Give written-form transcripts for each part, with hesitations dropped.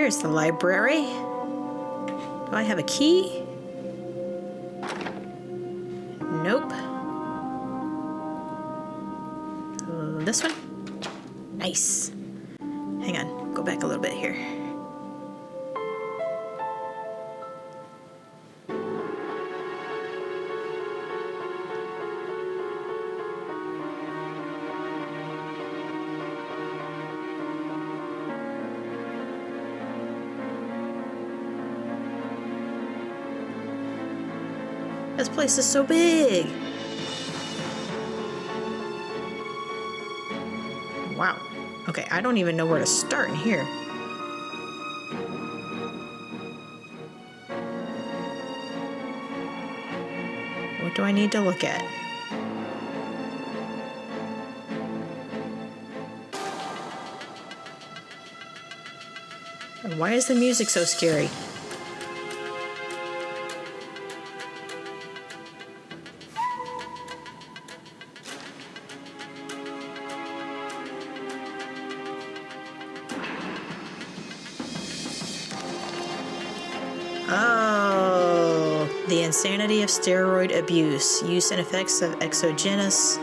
There's the library. Do I have a key? Nope. This one? Nice. Hang on, go back a little bit here. This place is so big. Wow. Okay, I don't even know where to start in here. What do I need to look at? And why is the music so scary? Oh, the insanity of steroid abuse, use and effects of exogenous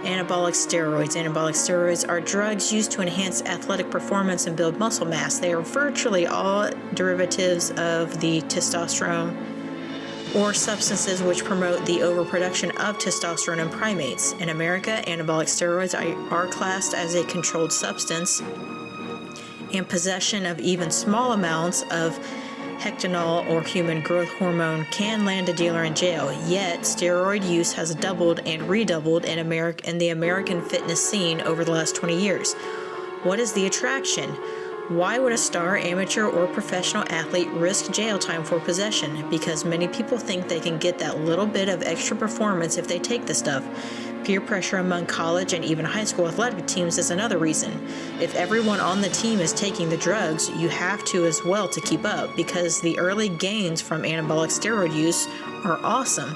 anabolic steroids. Anabolic steroids are drugs used to enhance athletic performance and build muscle mass. They are virtually all derivatives of the testosterone or substances which promote the overproduction of testosterone in primates. In America, anabolic steroids are classed as a controlled substance, and possession of even small amounts of hectanol or human growth hormone can land a dealer in jail. Yet, steroid use has doubled and redoubled in the American fitness scene over the last 20 years. What is the attraction? Why would a star, amateur, or professional athlete risk jail time for possession? Because many people think they can get that little bit of extra performance if they take the stuff. Peer pressure among college and even high school athletic teams is another reason. If everyone on the team is taking the drugs, you have to as well to keep up, because the early gains from anabolic steroid use are awesome.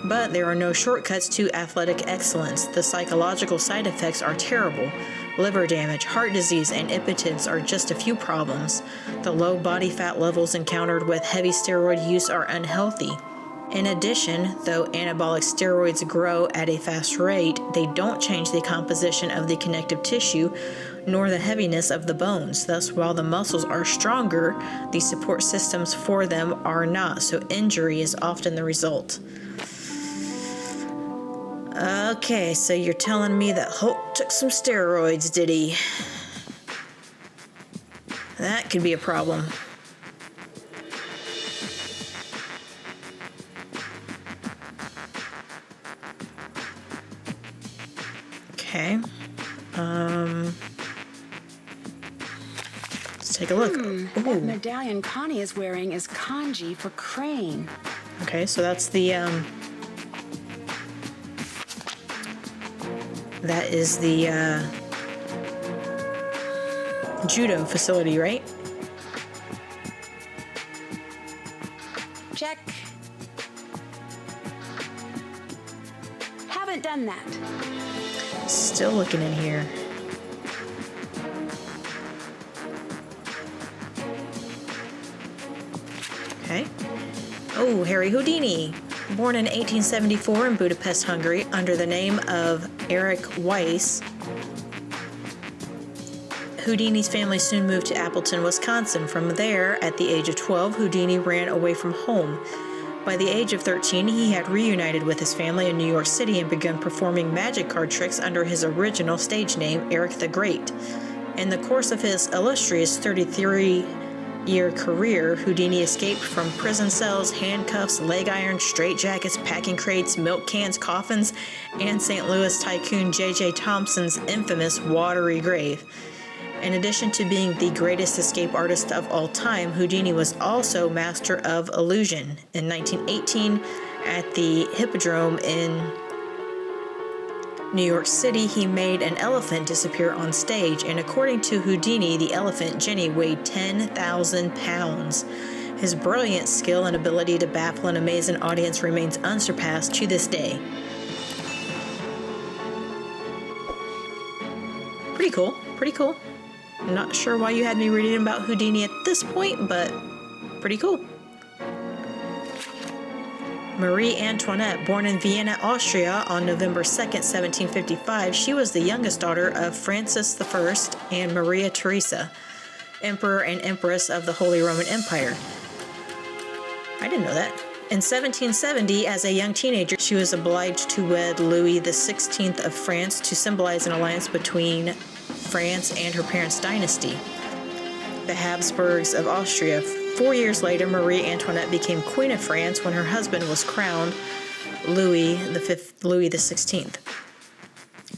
But there are no shortcuts to athletic excellence. The psychological side effects are terrible. Liver damage, heart disease, and impotence are just a few problems. The low body fat levels encountered with heavy steroid use are unhealthy. In addition, though anabolic steroids grow at a fast rate, they don't change the composition of the connective tissue nor the heaviness of the bones. Thus, while the muscles are stronger, the support systems for them are not, so injury is often the result. Okay, so you're telling me that Hulk took some steroids, did he? That could be a problem. Okay. Let's take a look. That medallion Connie is wearing is kanji for crane. Okay, so that's the that is the judo facility, right? Check. Haven't done that. Still looking in here. Okay. Oh, Harry Houdini. Born in 1874 in Budapest, Hungary, under the name of Eric Weiss, Houdini's family soon moved to Appleton, Wisconsin. From there, at the age of 12, Houdini ran away from home. By the age of 13, he had reunited with his family in New York City and begun performing magic card tricks under his original stage name, Eric the Great. In the course of his illustrious 33-year career, Houdini escaped from prison cells, handcuffs, leg irons, straitjackets, packing crates, milk cans, coffins, and St. Louis tycoon J.J. Thompson's infamous watery grave. In addition to being the greatest escape artist of all time, Houdini was also master of illusion. In 1918, at the Hippodrome in New York City, he made an elephant disappear on stage, and according to Houdini, the elephant, Jenny, weighed 10,000 pounds. His brilliant skill and ability to baffle and amaze an audience remains unsurpassed to this day. Pretty cool, pretty cool. I'm not sure why you had me reading about Houdini at this point, but pretty cool. Marie Antoinette, born in Vienna, Austria on November 2nd, 1755, she was the youngest daughter of Francis I and Maria Theresa, Emperor and Empress of the Holy Roman Empire. I didn't know that. In 1770, as a young teenager, she was obliged to wed Louis XVI of France to symbolize an alliance between France and her parents' dynasty, the Habsburgs of Austria. 4 years later, Marie Antoinette became Queen of France when her husband was crowned Louis XVI.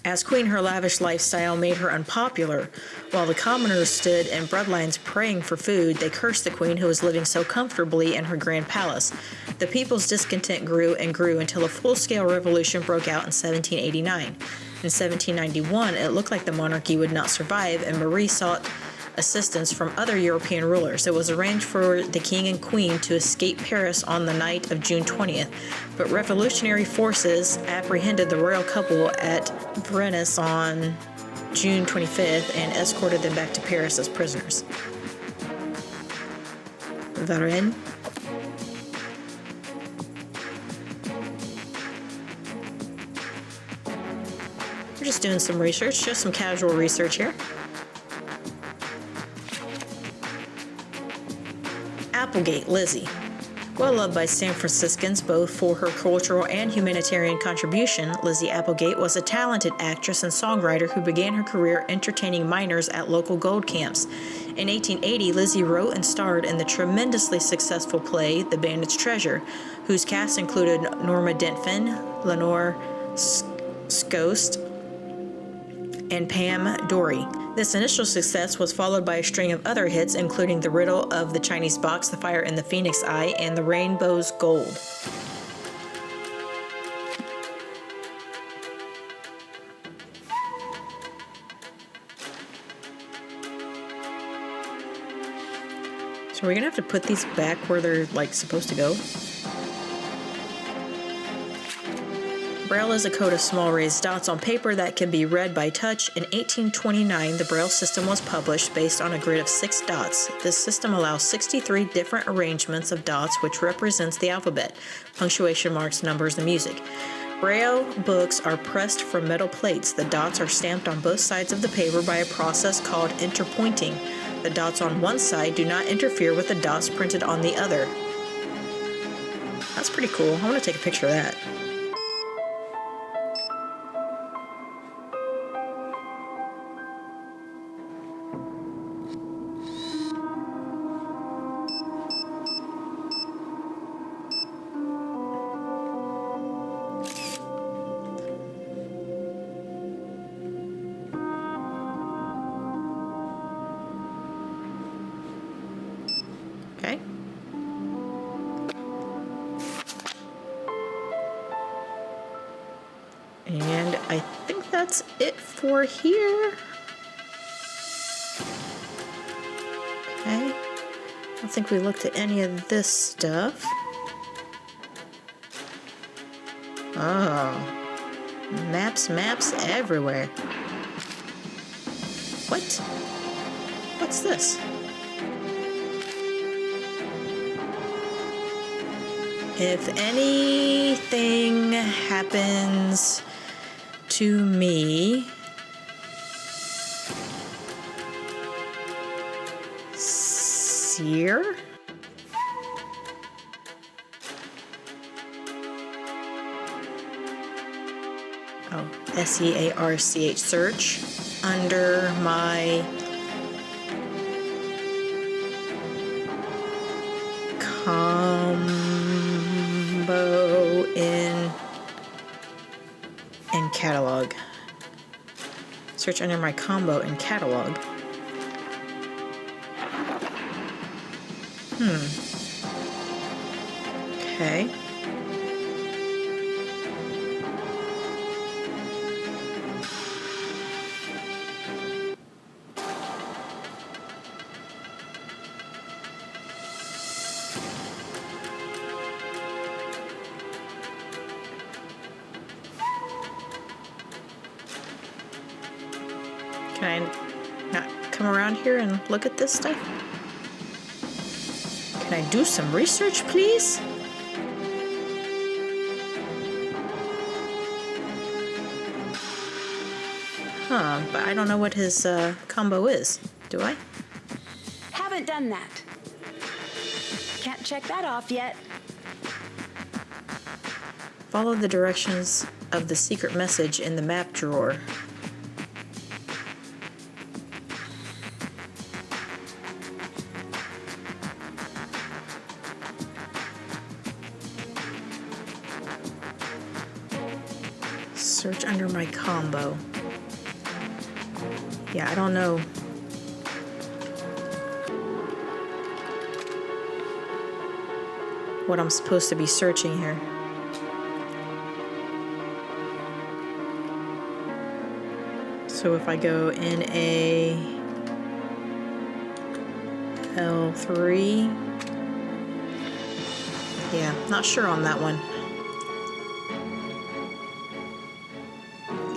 As queen, her lavish lifestyle made her unpopular. While the commoners stood in breadlines praying for food, they cursed the queen who was living so comfortably in her grand palace. The people's discontent grew and grew until a full-scale revolution broke out in 1789. In 1791, it looked like the monarchy would not survive, and Marie sought assistance from other European rulers. It was arranged for the king and queen to escape Paris on the night of June 20th, but revolutionary forces apprehended the royal couple at Venice on June 25th and escorted them back to Paris as prisoners. Varennes. We're just doing some research, just some casual research here. Applegate, Lizzie. Well loved by San Franciscans both for her cultural and humanitarian contribution, Lizzie Applegate was a talented actress and songwriter who began her career entertaining miners at local gold camps. In 1880, Lizzie wrote and starred in the tremendously successful play The Bandit's Treasure, whose cast included Norma Dentfin, Lenore Scost, and Pam Dory. This initial success was followed by a string of other hits, including The Riddle of the Chinese Box, The Fire in the Phoenix Eye, and The Rainbow's Gold. So we're gonna have to put these back where they're supposed to go. Braille is a code of small raised dots on paper that can be read by touch. In 1829, the Braille system was published based on a grid of 6 dots. This system allows 63 different arrangements of dots, which represents the alphabet, punctuation marks, numbers, and music. Braille books are pressed from metal plates. The dots are stamped on both sides of the paper by a process called interpointing. The dots on one side do not interfere with the dots printed on the other. That's pretty cool. I want to take a picture of that. Okay. And I think that's it for here. Okay. I don't think we looked at any of this stuff. Oh. Maps everywhere. What? What's this? If anything happens to me, Sear? Oh, SEARCH, search under my combo in catalog. Search under my combo in catalog. Okay. Can I not come come around here and look at this stuff? Can I do some research, please? Huh, but I don't know what his combo is. Do I? Haven't done that. Can't check that off yet. Follow the directions of the secret message in the map drawer. Search under my combo. Yeah, I don't know. What I'm supposed to be searching here. So if I go in a L3, yeah, not sure on that one.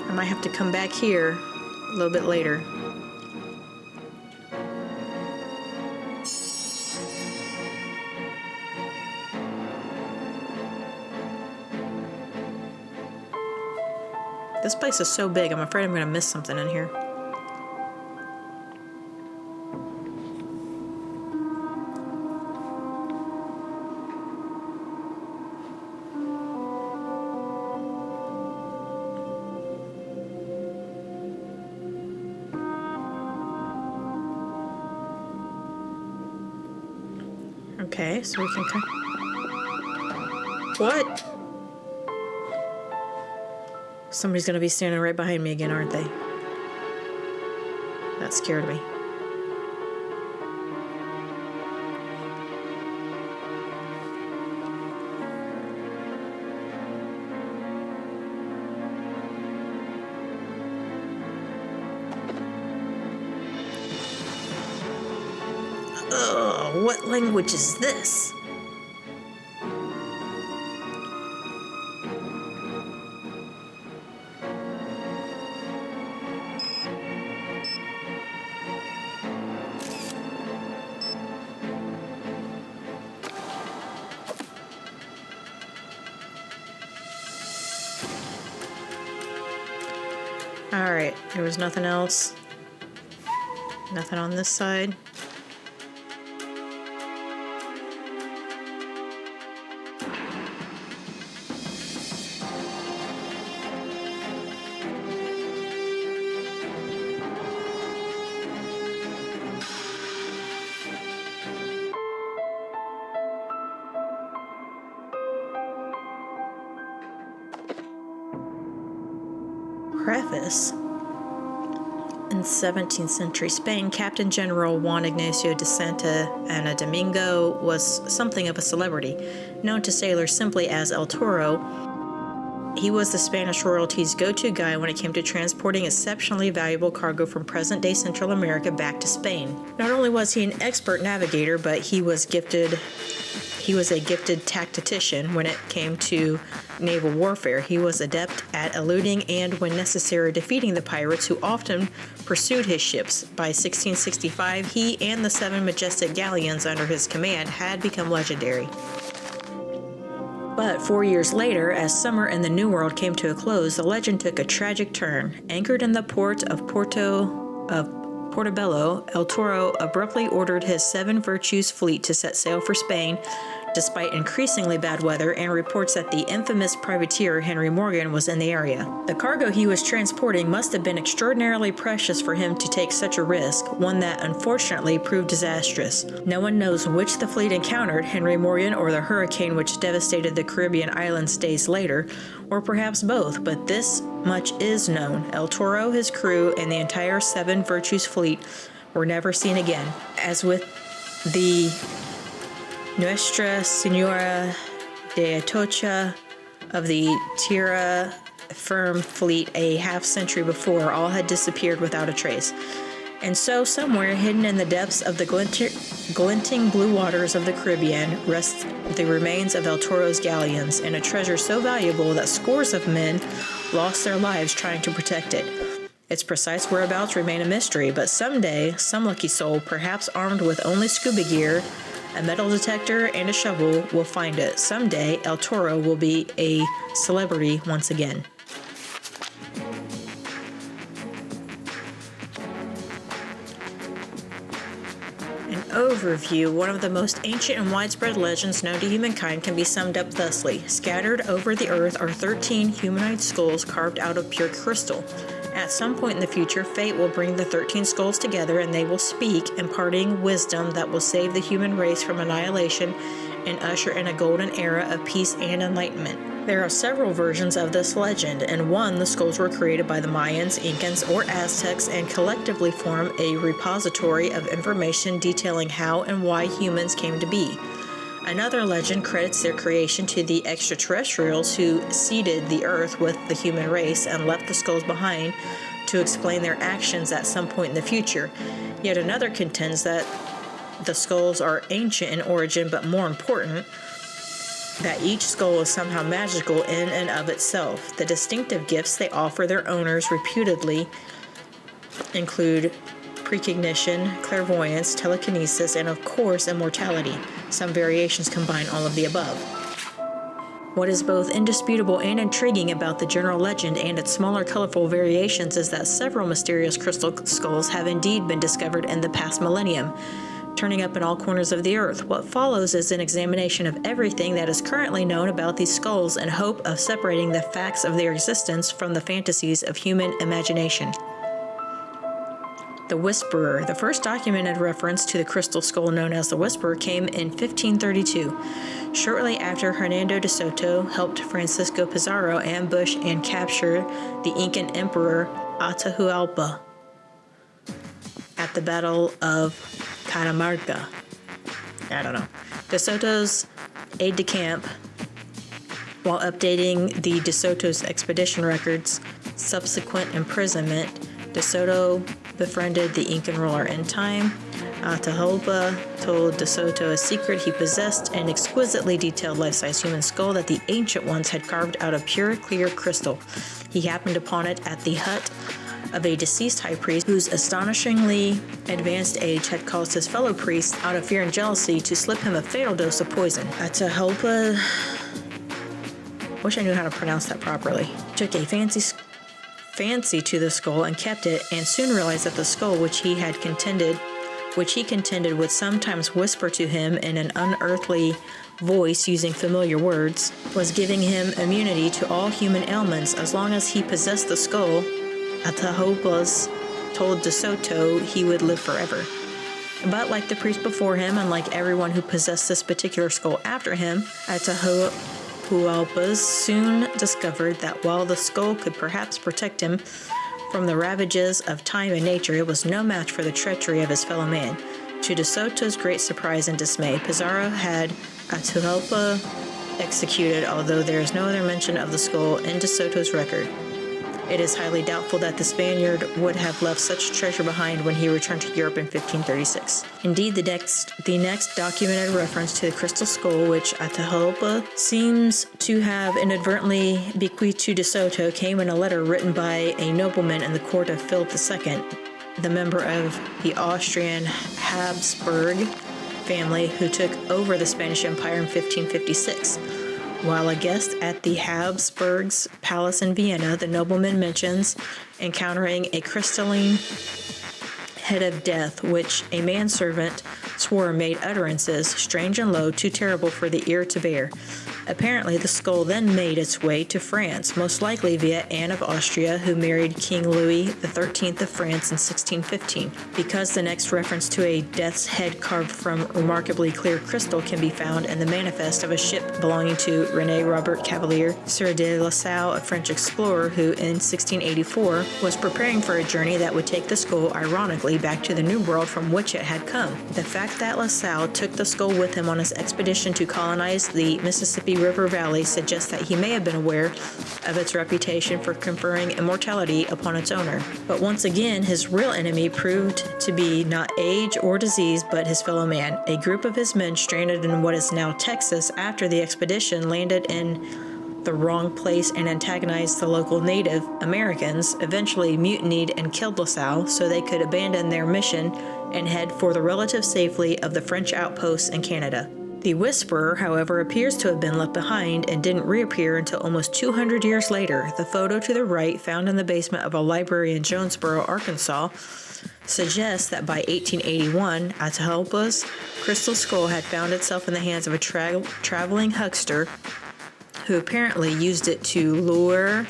I might have to come back here a little bit later. This place is so big, I'm afraid I'm going to miss something in here. Okay, so we can come. What? Somebody's gonna be standing right behind me again, aren't they? That scared me. Ugh, what language is this? Alright, there was nothing else. Nothing on this side. Preface. In 17th century Spain, Captain General Juan Ignacio de Santa Anna Domingo was something of a celebrity, known to sailors simply as El Toro. He was the Spanish royalty's go-to guy when it came to transporting exceptionally valuable cargo from present-day Central America back to Spain. Not only was he an expert navigator, but he was a gifted tactician when it came to naval warfare. He was adept at eluding and, when necessary, defeating the pirates who often pursued his ships. By 1665, he and the 7 majestic galleons under his command had become legendary. But 4 years later, as summer in the New World came to a close, the legend took a tragic turn. Anchored in the port of Portobello, El Toro abruptly ordered his 7 Virtues fleet to set sail for Spain, despite increasingly bad weather and reports that the infamous privateer Henry Morgan was in the area. The cargo he was transporting must have been extraordinarily precious for him to take such a risk, one that unfortunately proved disastrous. No one knows which the fleet encountered, Henry Morgan or the hurricane which devastated the Caribbean islands days later, or perhaps both, but this much is known. El Toro, his crew, and the entire 7 Virtues fleet were never seen again. As with the Nuestra Señora de Atocha of the Tierra Firme fleet a half-century before, all had disappeared without a trace. And so, somewhere hidden in the depths of the glinting blue waters of the Caribbean rest the remains of El Toro's galleons, and a treasure so valuable that scores of men lost their lives trying to protect it. Its precise whereabouts remain a mystery, but someday, some lucky soul, perhaps armed with only scuba gear, a metal detector, and a shovel, will find it. Someday, El Toro will be a celebrity once again. An overview. One of the most ancient and widespread legends known to humankind can be summed up thusly. Scattered over the earth are 13 humanoid skulls carved out of pure crystal. At some point in the future, fate will bring the 13 skulls together and they will speak, imparting wisdom that will save the human race from annihilation and usher in a golden era of peace and enlightenment. There are several versions of this legend. In one, the skulls were created by the Mayans, Incans, or Aztecs and collectively form a repository of information detailing how and why humans came to be. Another legend credits their creation to the extraterrestrials who seeded the earth with the human race and left the skulls behind to explain their actions at some point in the future. Yet another contends that the skulls are ancient in origin, but more important, that each skull is somehow magical in and of itself. The distinctive gifts they offer their owners reputedly include precognition, clairvoyance, telekinesis, and of course, immortality. Some variations combine all of the above. What is both indisputable and intriguing about the general legend and its smaller, colorful variations is that several mysterious crystal skulls have indeed been discovered in the past millennium, turning up in all corners of the earth. What follows is an examination of everything that is currently known about these skulls in hope of separating the facts of their existence from the fantasies of human imagination. The Whisperer. The first documented reference to the crystal skull known as the Whisperer came in 1532, shortly after Hernando de Soto helped Francisco Pizarro ambush and capture the Incan emperor Atahualpa at the Battle of Catamarca. De Soto's aide-de-camp, while updating the De Soto's expedition records, subsequent imprisonment, De Soto befriended the Incan ruler. In time, Atahualpa told De Soto a secret. He possessed an exquisitely detailed life-size human skull that the ancient ones had carved out of pure, clear crystal. He happened upon it at the hut of a deceased high priest whose astonishingly advanced age had caused his fellow priests, out of fear and jealousy, to slip him a fatal dose of poison. Atahualpa, wish I knew how to pronounce that properly, took a fancy to the skull and kept it, and soon realized that the skull which he contended would sometimes whisper to him in an unearthly voice using familiar words, was giving him immunity to all human ailments. As long as he possessed the skull, Atahualpa told De Soto he would live forever. But like the priest before him, and like everyone who possessed this particular skull after him, Atahualpa soon discovered that while the skull could perhaps protect him from the ravages of time and nature, it was no match for the treachery of his fellow man. To De Soto's great surprise and dismay, Pizarro had Atahualpa executed, although there is no other mention of the skull in De Soto's record. It is highly doubtful that the Spaniard would have left such treasure behind when he returned to Europe in 1536. Indeed, the next documented reference to the crystal skull, which Atahualpa seems to have inadvertently bequeathed to De Soto, came in a letter written by a nobleman in the court of Philip II, the member of the Austrian Habsburg family who took over the Spanish Empire in 1556. While a guest at the Habsburgs' palace in Vienna, the nobleman mentions encountering a crystalline head of death, which a manservant swore made utterances, strange and low, too terrible for the ear to bear. Apparently, the skull then made its way to France, most likely via Anne of Austria, who married King Louis XIII of France in 1615. Because the next reference to a death's head carved from remarkably clear crystal can be found in the manifest of a ship belonging to René Robert Cavelier, Sieur de La Salle, a French explorer who, in 1684, was preparing for a journey that would take the skull, ironically, back to the New World from which it had come. The fact that La Salle took the skull with him on his expedition to colonize the Mississippi River Valley suggests that he may have been aware of its reputation for conferring immortality upon its owner. But once again, his real enemy proved to be not age or disease, but his fellow man. A group of his men stranded in what is now Texas after the expedition landed in the wrong place and antagonized the local Native Americans, eventually mutinied and killed LaSalle so they could abandon their mission and head for the relative safety of the French outposts in Canada. The Whisperer, however, appears to have been left behind and didn't reappear until almost 200 years later. The photo to the right, found in the basement of a library in Jonesboro, Arkansas, suggests that by 1881, Atahualpa's crystal skull had found itself in the hands of a traveling huckster who apparently used it to lure,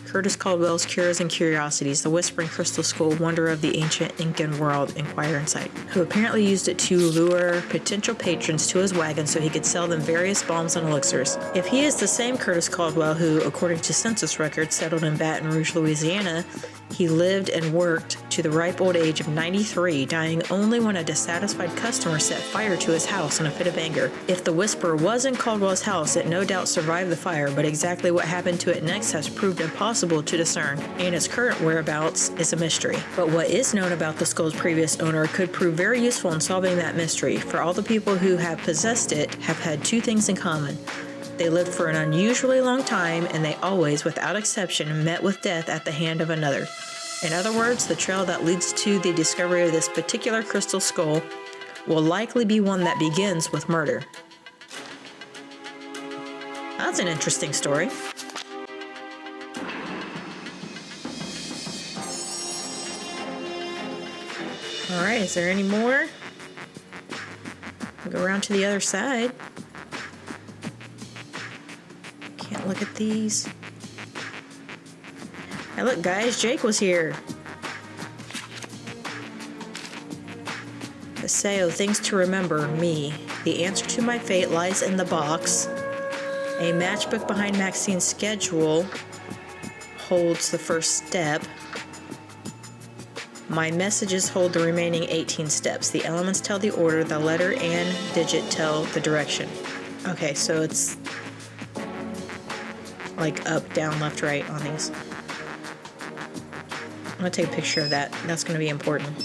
Curtis Caldwell's Cures and Curiosities, the Whispering Crystal Skull, Wonder of the Ancient Incan World, Inquire and Cite, who apparently used it to lure potential patrons to his wagon so he could sell them various balms and elixirs. If he is the same Curtis Caldwell who, according to census records, settled in Baton Rouge, Louisiana, he lived and worked to the ripe old age of 93, dying only when a dissatisfied customer set fire to his house in a fit of anger. If the Whisperer was in Caldwell's house, it no doubt survived the fire, but exactly what happened to it next has proved impossible to discern, and its current whereabouts is a mystery. But what is known about the skull's previous owner could prove very useful in solving that mystery, for all the people who have possessed it have had two things in common. They lived for an unusually long time, and they always, without exception, met with death at the hand of another. In other words, the trail that leads to the discovery of this particular crystal skull will likely be one that begins with murder. That's an interesting story. All right, is there any more? We'll go around to the other side. Can't look at these. Hey, look, guys, Jake was here. Paseo, things to remember, me. The answer to my fate lies in the box. A matchbook behind Maxine's schedule holds the first step. My messages hold the remaining 18 steps. The elements tell the order, the letter and digit tell the direction. Okay, so it's like up, down, left, right on these. I'm going to take a picture of that. That's going to be important.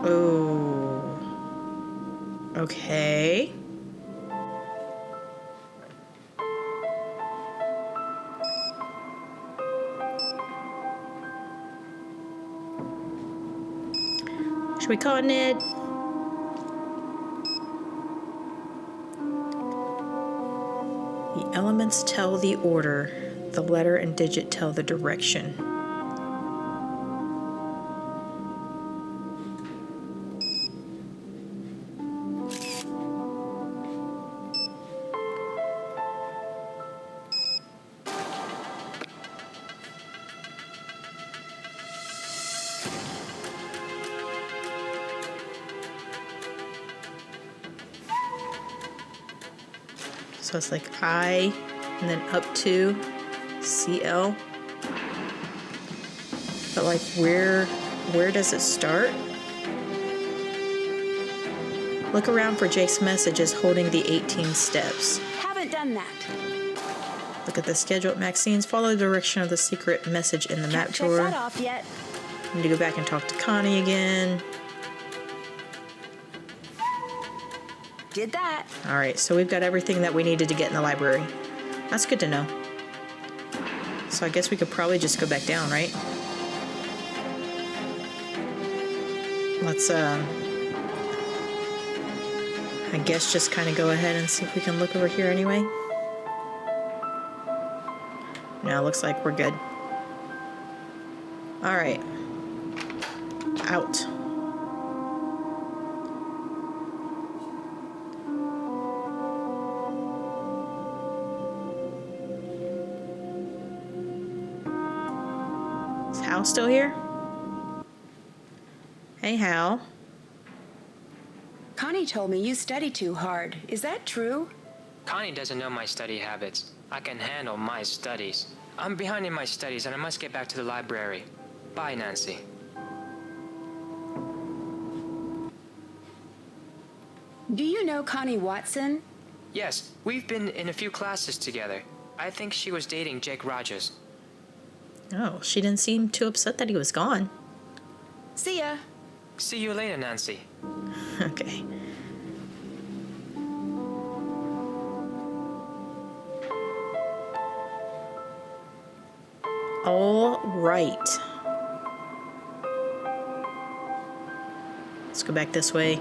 Oh. Okay. Should we call Ned? The elements tell the order. The letter and digit tell the direction. So it's like I, and then up to CL. But like where does it start? Look around for Jake's messages holding the 18 steps. Haven't done that. Look at the schedule at Maxine's. Follow the direction of the secret message in the map Can't check drawer. that off yet. Need to go back and talk to Connie again. Did that. All right, so we've got everything that we needed to get in the library. That's good to know. So I guess we could probably just go back down, right? Let's, I guess just kind of go ahead and see if we can look over here anyway. No, looks like we're good. All right. Out. Is Hal still here? Hey, Hal. Connie told me you study too hard. Is that true? Connie doesn't know my study habits. I can handle my studies. I'm behind in my studies and I must get back to the library. Bye, Nancy. Do you know Connie Watson? Yes, we've been in a few classes together. I think she was dating Jake Rogers. Oh, she didn't seem too upset that he was gone. See ya. See you later, Nancy. Okay. All right. Let's go back this way.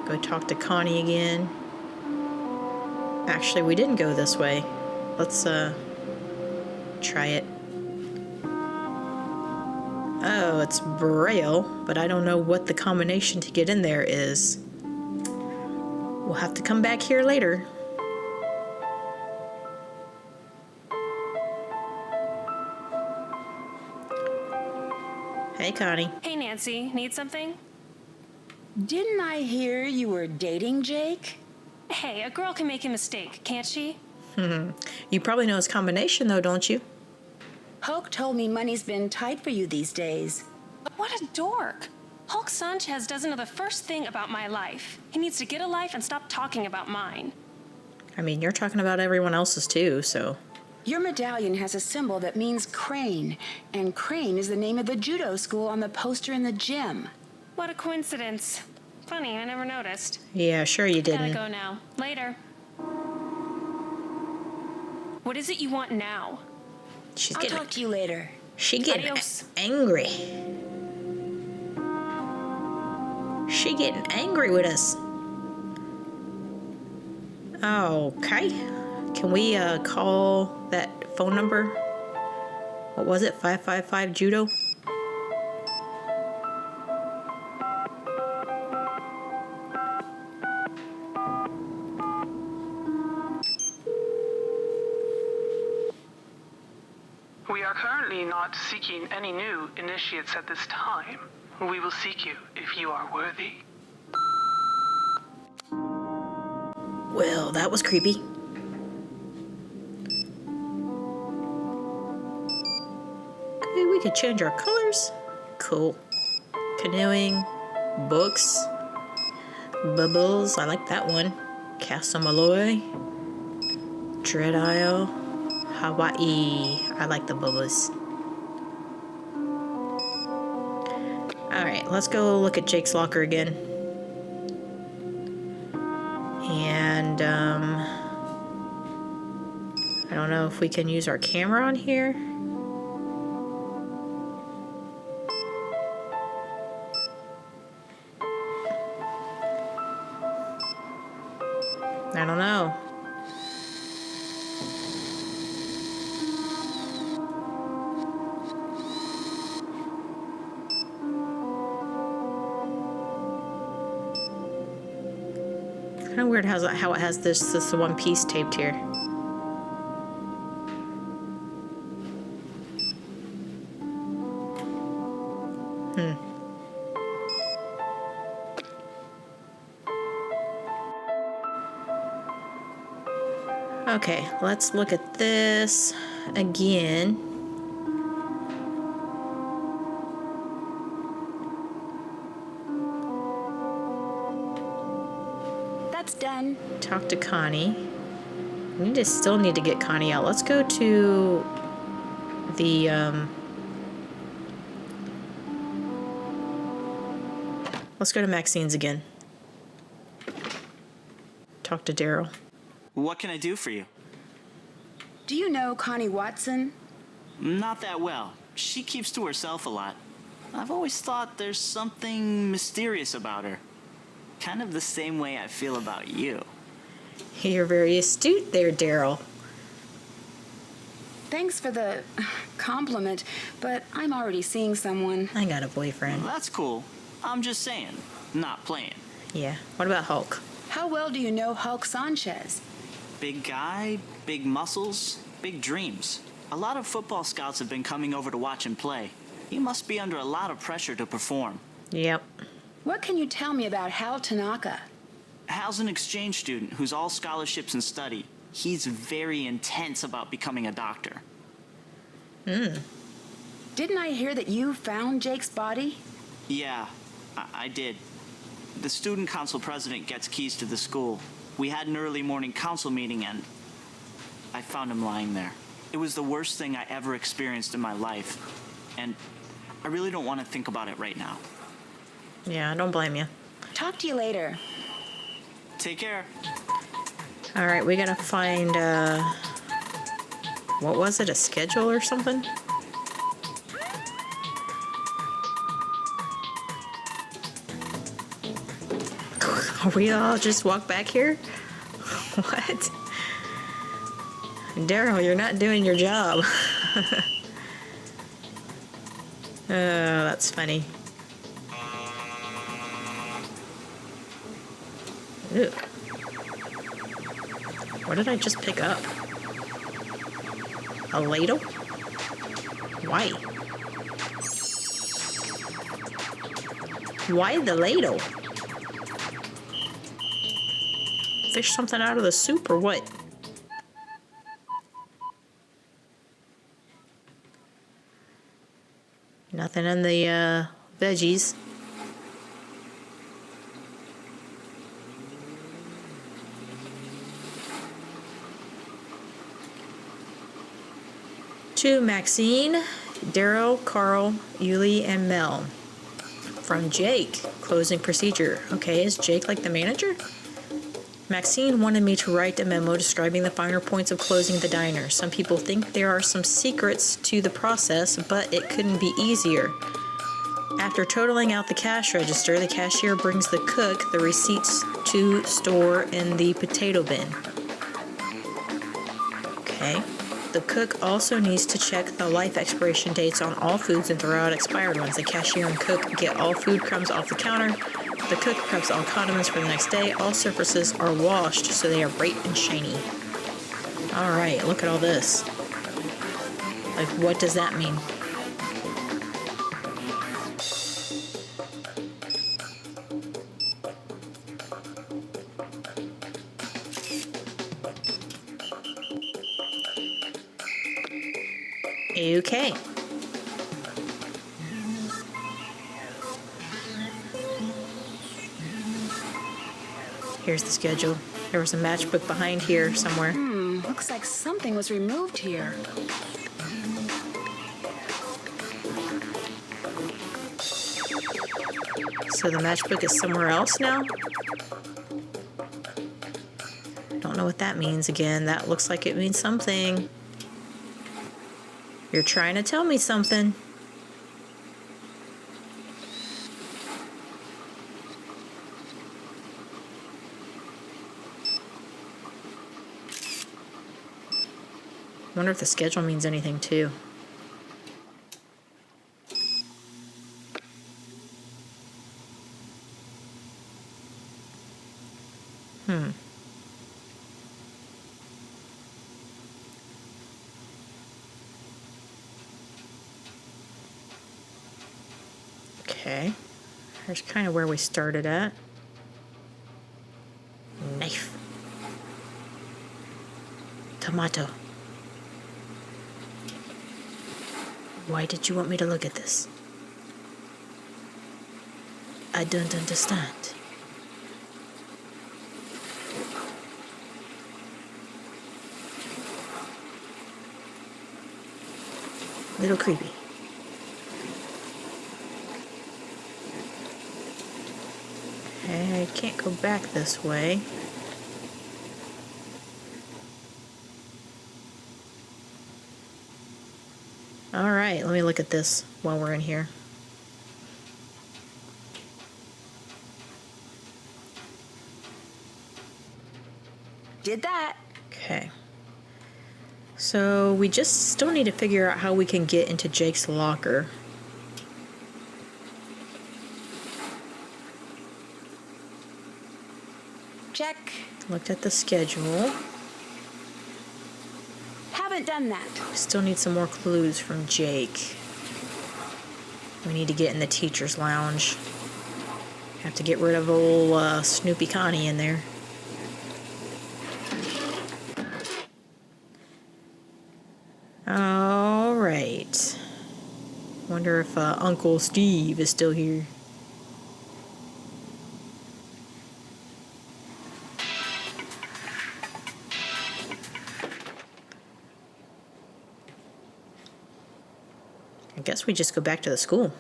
Go talk to Connie again. Actually, we didn't go this way. Let's try it. Oh, it's Braille, but I don't know what the combination to get in there is. We'll have to come back here later. Hey, Connie. Hey, Nancy, need something? Didn't I hear you were dating Jake? Hey, a girl can make a mistake, can't she? You probably know his combination, though, don't you? Hulk told me money's been tight for you these days. What a dork. Hulk Sanchez doesn't know the first thing about my life. He needs to get a life and stop talking about mine. I mean, you're talking about everyone else's, too, so... Your medallion has a symbol that means crane, and crane is the name of the judo school on the poster in the gym. What a coincidence. Funny, I never noticed. Yeah, sure you Gotta didn't. go now. Later. What is it you want now? She's I'll getting... talk to you later. She getting Adios. angry. She getting angry with us. Okay. Can we call that phone number? What was it? 555 Judo? We are currently not seeking any new initiates at this time. We will seek you if you are worthy. Well, that was creepy. Okay, we could change our colors. Cool. Canoeing, books, bubbles. I like that one. Castle Malloy, Dread Isle, Hawaii. I like the bubbles. Alright, let's go look at Jake's locker again. And, I don't know if we can use our camera on here. I don't know. Kind of weird how it has this one piece taped here. Okay, let's look at this again. That's done. Talk to Connie. We still need to get Connie out. Let's go to the let's go to Maxine's again. Talk to Daryl. What can I do for you? Do you know Connie Watson? Not that well. She keeps to herself a lot. I've always thought there's something mysterious about her. Kind of the same way I feel about you. You're very astute there, Daryl. Thanks for the compliment, but I'm already seeing someone. I got a boyfriend. That's cool. I'm just saying, not playing. Yeah. What about Hulk? How well do you know Hulk Sanchez? Big guy, big muscles, big dreams. A lot of football scouts have been coming over to watch him play. He must be under a lot of pressure to perform. Yep. What can you tell me about Hal Tanaka? Hal's an exchange student who's all scholarships and study. He's very intense about becoming a doctor. Didn't I hear that you found Jake's body? Yeah, I did. The student council president gets keys to the school. We had an early morning council meeting and I found him lying there. It was the worst thing I ever experienced in my life. And I really don't want to think about it right now. Yeah, I don't blame you. Talk to you later. Take care. All right, we gotta find, what was it, a schedule or something? We all just walk back here? What? Daryl, you're not doing your job. Oh, that's funny. Ew. What did I just pick up? A ladle? Why? Why the ladle? Fish something out of the soup or what? Nothing in the veggies. To Maxine, Daryl, Carl, Yuli, and Mel. From Jake, closing procedure. Okay, is Jake like the manager? Maxine wanted me to write a memo describing the finer points of closing the diner. Some people think there are some secrets to the process, but it couldn't be easier. After totaling out the cash register, the cashier brings the cook the receipts to store in the potato bin. Okay. The cook also needs to check the life expiration dates on all foods and throw out expired ones. The cashier and cook get all food crumbs off the counter. The cook preps all condiments for the next day. All surfaces are washed so they are bright and shiny. All right, look at all this. Like, what does that mean? Okay. Here's the schedule. There was a matchbook behind here somewhere. Looks like something was removed here. So the matchbook is somewhere else now? Don't know what that means again. That looks like it means something. You're trying to tell me something. Wonder if the schedule means anything too. Okay. Here's kind of where we started at. Knife. Tomato. Why did you want me to look at this? I don't understand. Little creepy. Okay, I can't go back this way. All right, let me look at this while we're in here. Did that. Okay. So we just still need to figure out how we can get into Jake's locker. Check. Looked at the schedule. Haven't done that. We still need some more clues from Jake. We need to get in the teacher's lounge. Have to get rid of old Snoopy Connie in there. All right. Wonder if Uncle Steve is still here. Guess we just go back to the school.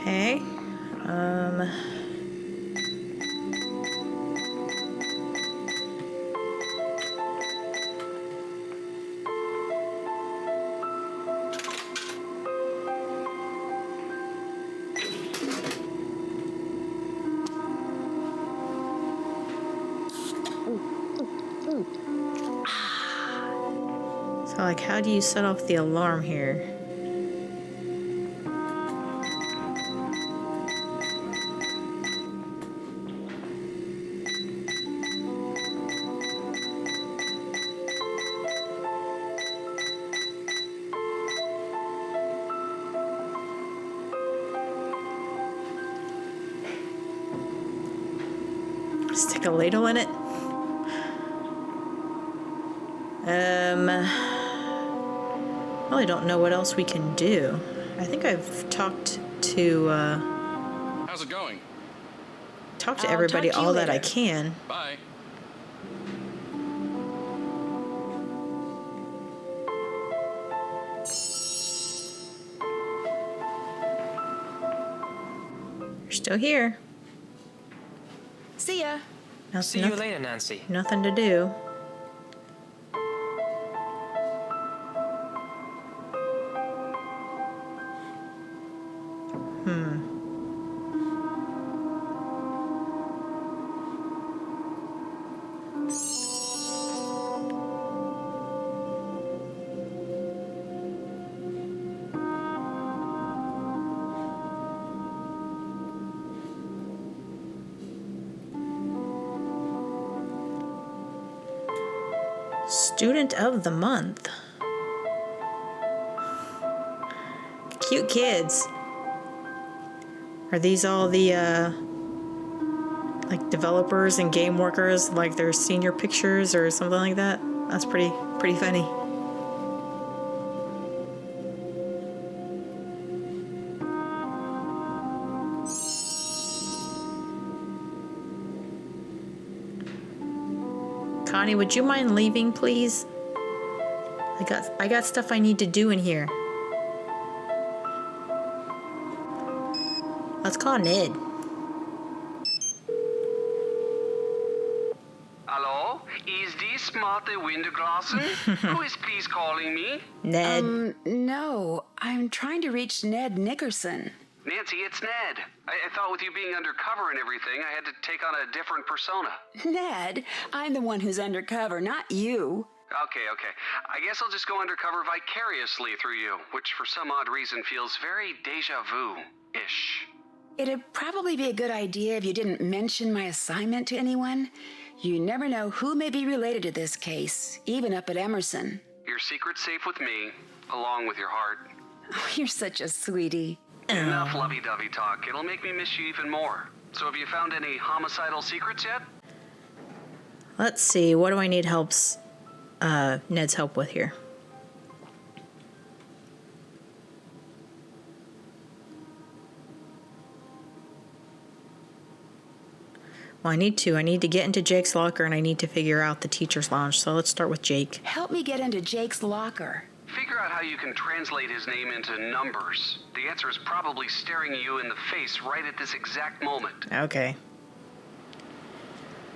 Okay. So, like, how do you set off the alarm here? Stick a ladle in it. Really don't know what else we can do. I think I've talked to How's it going? talked to I'll everybody talk to you all that I later. can. Bye. You're still here. See ya. See you later, Nancy. Nothing to do. Student of the month. Cute kids. Are these all the like developers and game workers, like their senior pictures or something like that? That's pretty funny. Connie, would you mind leaving, please? I got stuff I need to do in here. Let's call Ned. Hello? Is this Martha Winterglassen? Who is please calling me? Ned. No, I'm trying to reach Ned Nickerson. Nancy, it's Ned. I thought with you being undercover and everything, I had to take on a different persona. Ned, I'm the one who's undercover, not you. Okay. I guess I'll just go undercover vicariously through you, which for some odd reason feels very deja vu-ish. It'd probably be a good idea if you didn't mention my assignment to anyone. You never know who may be related to this case, even up at Emerson. Your secret's safe with me, along with your heart. Oh, you're such a sweetie. Enough lovey-dovey talk. It'll make me miss you even more. So have you found any homicidal secrets yet? Let's see. What do I need Ned's help with here? Well, I need to get into Jake's locker and I need to figure out the teacher's lounge. So let's start with Jake. Help me get into Jake's locker. Figure out how you can translate his name into numbers. The answer is probably staring you in the face right at this exact moment. Okay.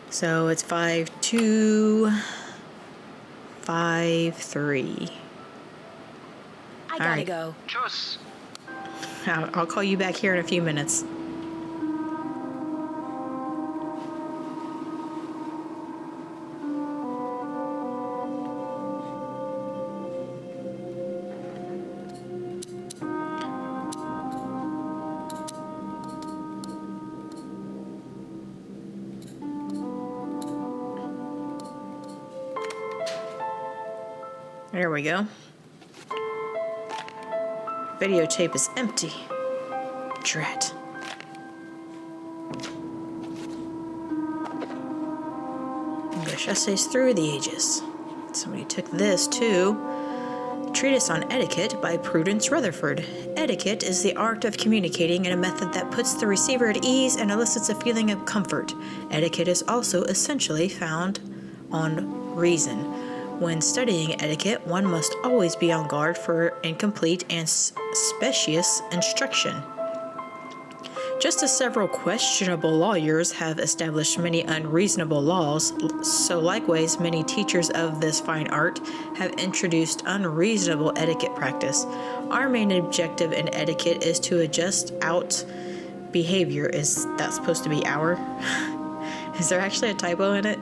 So it's 5-2, 5-3. I gotta right. go. Tschüss. I'll call you back here in a few minutes. There we go. Videotape is empty. Drat. English Essays Through the Ages. Somebody took this too. Treatise on Etiquette by Prudence Rutherford. Etiquette is the art of communicating in a method that puts the receiver at ease and elicits a feeling of comfort. Etiquette is also essentially found on reason. When studying etiquette, one must always be on guard for incomplete and specious instruction. Just as several questionable lawyers have established many unreasonable laws, so likewise many teachers of this fine art have introduced unreasonable etiquette practice. Our main objective in etiquette is to adjust out behavior. Is that supposed to be our? Is there actually a typo in it?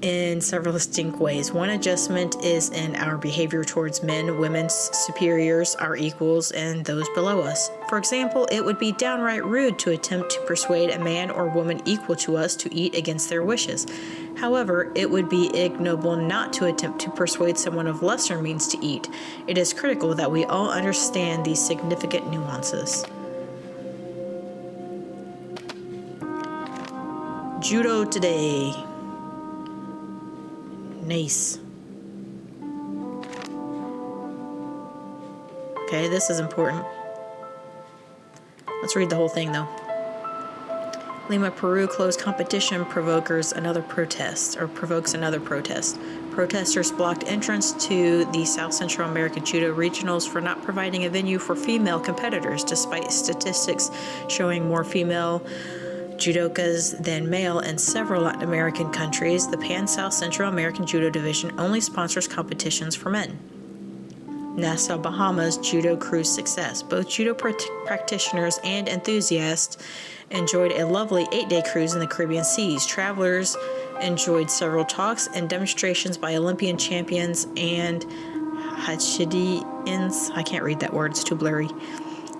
In several distinct ways. One adjustment is in our behavior towards men, women's superiors, our equals, and those below us. For example, it would be downright rude to attempt to persuade a man or woman equal to us to eat against their wishes. However, it would be ignoble not to attempt to persuade someone of lesser means to eat. It is critical that we all understand these significant nuances. Judo today. Nice. Okay, this is important. Let's read the whole thing though. Lima, Peru closed competition provokes another protest. Protesters blocked entrance to the South Central American Judo Regionals for not providing a venue for female competitors, despite statistics showing more female judokas than male in several Latin American countries. The Pan-South Central American Judo Division only sponsors competitions for men. Nassau, Bahamas Judo Cruise success. Both judo practitioners and enthusiasts enjoyed a lovely 8-day cruise in the Caribbean seas. Travelers enjoyed several talks and demonstrations by Olympian champions and Hachidians. I can't read that word, it's too blurry.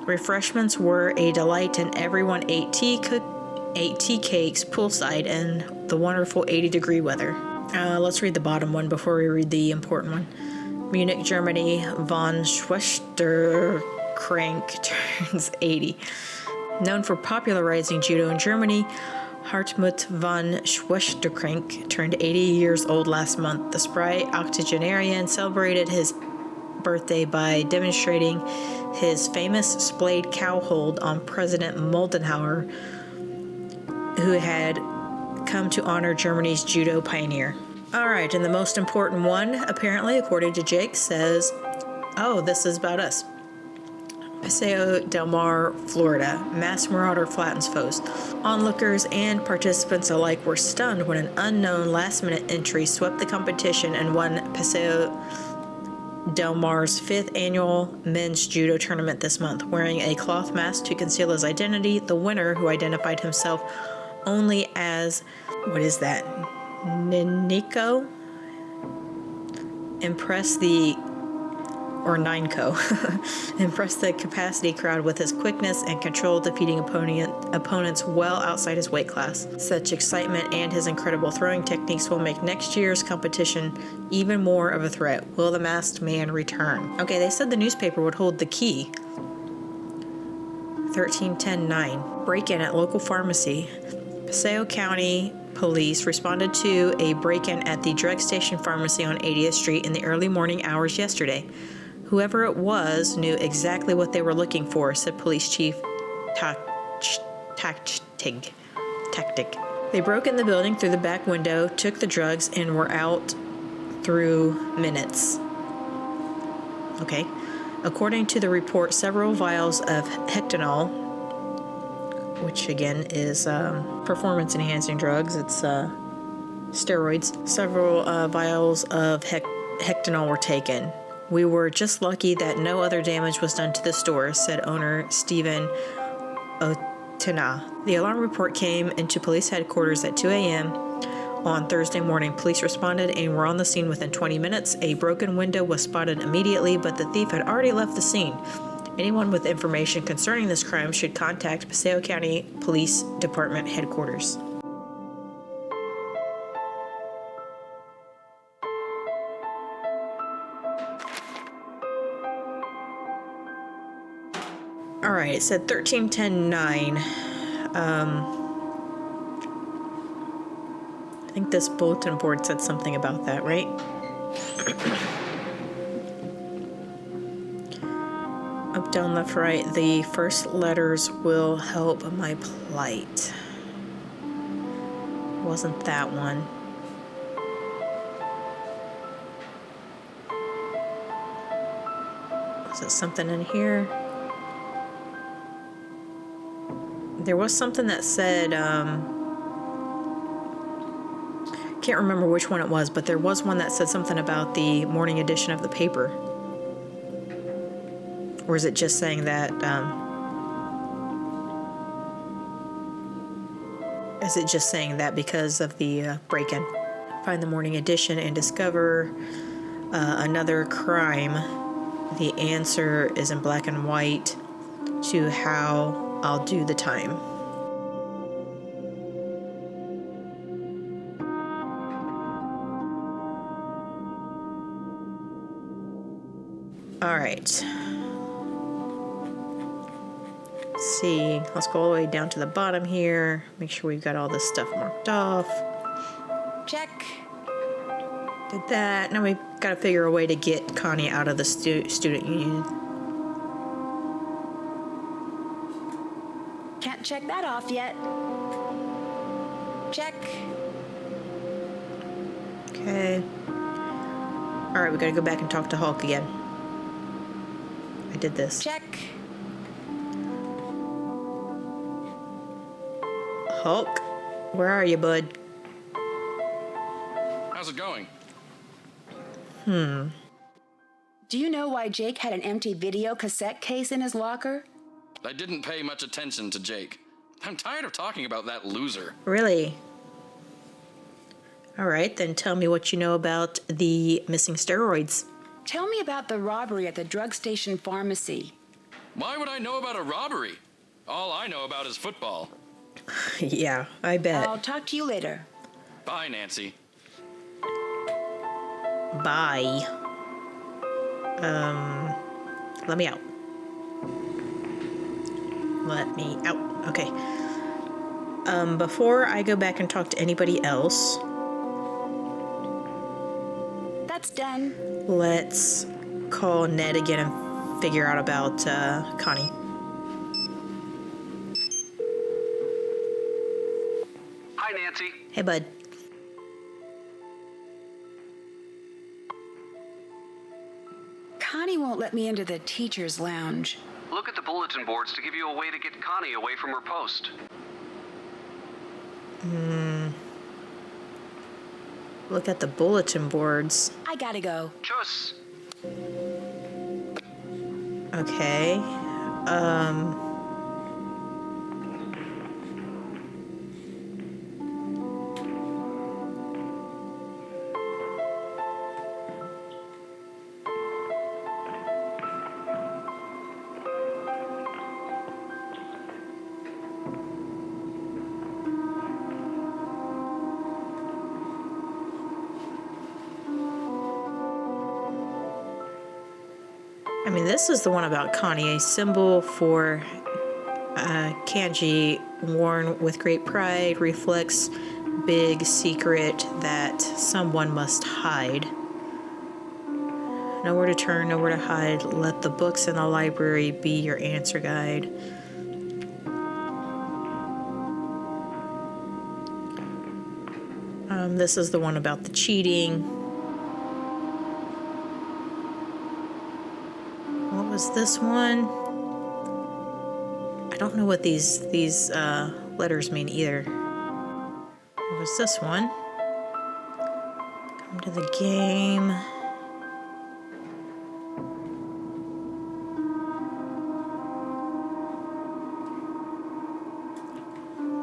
Refreshments were a delight and everyone ate tea cakes poolside in the wonderful 80-degree weather. Let's read the bottom one before we read the important one. Munich, Germany, von Schwesterkrank turns 80. Known for popularizing judo in Germany, Hartmut von Schwesterkrank turned 80 years old last month. The spry octogenarian celebrated his birthday by demonstrating his famous splayed cow hold on President Moldenhauer, who had come to honor Germany's judo pioneer. All right, and the most important one, apparently, according to Jake, says, oh, this is about us. Paseo del Mar, Florida. Mass marauder flattens foes. Onlookers and participants alike were stunned when an unknown last-minute entry swept the competition and won Paseo del Mar's 5th annual men's judo tournament this month. Wearing a cloth mask to conceal his identity, the winner, who identified himself only as, what is that, Nico, impressed the capacity crowd with his quickness and control, defeating opponents well outside his weight class. Such excitement and his incredible throwing techniques will make next year's competition even more of a threat. Will the masked man return? Okay, they said the newspaper would hold the key. 1310-9. Break-in at local pharmacy. Paseo County Police responded to a break-in at the drug station pharmacy on 80th Street in the early morning hours yesterday. Whoever it was knew exactly what they were looking for, said Police Chief Tactic. They broke in the building through the back window, took the drugs, and were out through minutes. Okay. According to the report, several vials of hectanol, which again is performance-enhancing drugs. It's steroids. Several vials of hectanol were taken. We were just lucky that no other damage was done to the store, said owner Stephen Otena. The alarm report came into police headquarters at 2 a.m. on Thursday morning. Police responded and were on the scene within 20 minutes. A broken window was spotted immediately, but the thief had already left the scene. Anyone with information concerning this crime should contact Paseo County Police Department headquarters. All right, it said 1310-9. I think this bulletin board said something about that, right? Up, down, left, right. The first letters will help my plight. Wasn't that one. Was it something in here? There was something that said, can't remember which one it was, but there was one that said something about the morning edition of the paper. Or is it just saying that, is it just saying that because of the break-in? Find the morning edition and discover another crime. The answer is in black and white to how I'll do the time. All right. Let's see. Let's go all the way down to the bottom here. Make sure we've got all this stuff marked off. Check. Did that. Now we've got to figure a way to get Connie out of the student union. Can't check that off yet. Check. Okay. All right, we got to go back and talk to Hulk again. I did this. Check. Hulk, where are you, bud? How's it going? Do you know why Jake had an empty video cassette case in his locker? I didn't pay much attention to Jake. I'm tired of talking about that loser. Really? All right, then tell me what you know about the missing steroids. Tell me about the robbery at the drug station pharmacy. Why would I know about a robbery? All I know about is football. Yeah, I bet. I'll talk to you later. Bye, Nancy. Bye. Let me out. Let me out. Okay. Before I go back and talk to anybody else, That's done. let's call Ned again and figure out about Connie. Hi, Nancy. Hey, bud. Connie won't let me into the teacher's lounge. Look at the bulletin boards to give you a way to get Connie away from her post. Look at the bulletin boards. I gotta go. Tschüss. Okay. I mean, this is the one about Connie, a symbol for kanji worn with great pride, reflects big secret that someone must hide. Nowhere to turn, nowhere to hide. Let the books in the library be your answer guide. This is the one about the cheating. What was this one? I don't know what these letters mean either. What was this one? Come to the game.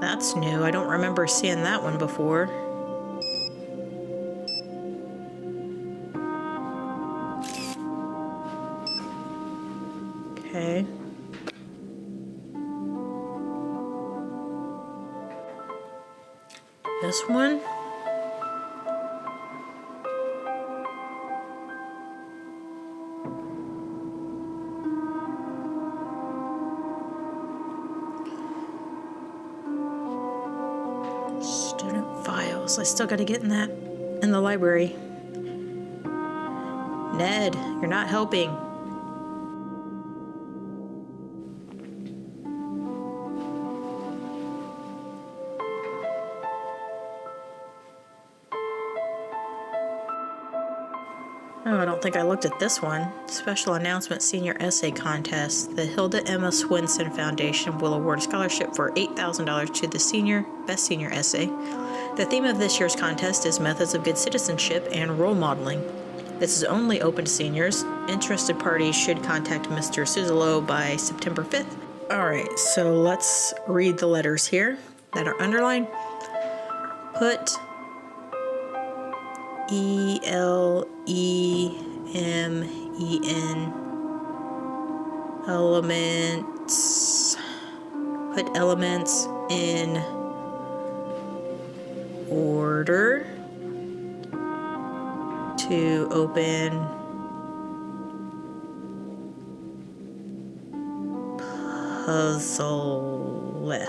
That's new. I don't remember seeing that one before. Okay. This one? So I still got to get in the library. Ned, you're not helping. Oh, I don't think I looked at this one. Special announcement senior essay contest. The Hilda Emma Swinson Foundation will award a scholarship for $8,000 to the best senior essay. The theme of this year's contest is methods of good citizenship and role modeling. This is only open to seniors. Interested parties should contact Mr. Suzalo by September 5th. All right, so let's read the letters here that are underlined. Put ELEMEN elements. Put elements in order to open puzzle-leth.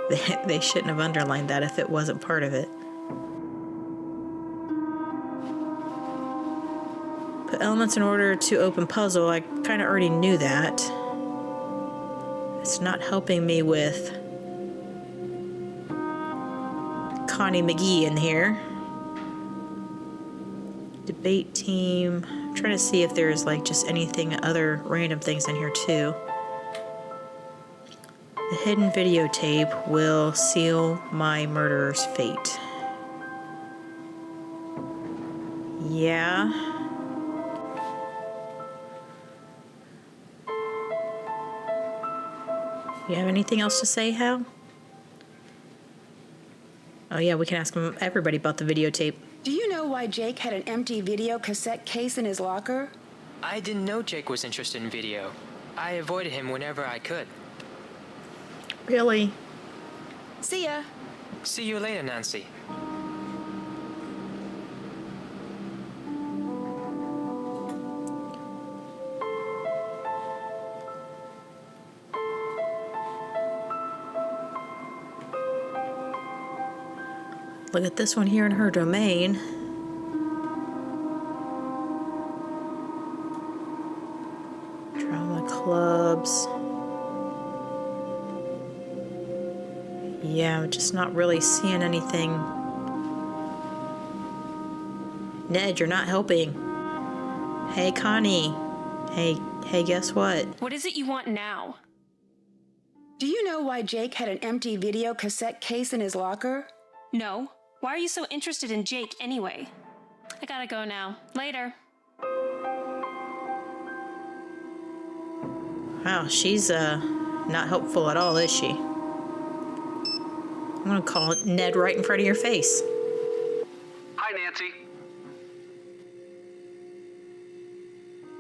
Puzzle. They shouldn't have underlined that if it wasn't part of it. Put elements in order to open puzzle. I kind of already knew that. It's not helping me with Connie McGee in here. Debate team. I'm trying to see if there's like just anything, other random things in here too. The hidden videotape will seal my murderer's fate. Yeah. You have anything else to say, Hal? Oh yeah, we can ask everybody about the videotape. Do you know why Jake had an empty video cassette case in his locker? I didn't know Jake was interested in video. I avoided him whenever I could. Really? See ya. See you later, Nancy. Look at this one here in her domain. Drama clubs. Yeah, I'm just not really seeing anything. Ned, you're not helping. Hey, Connie. Hey, guess what? What is it you want now? Do you know why Jake had an empty video cassette case in his locker? No. Why are you so interested in Jake anyway? I gotta go now. Later. Wow, she's not helpful at all, is she? I'm gonna call Ned right in front of your face. Hi, Nancy.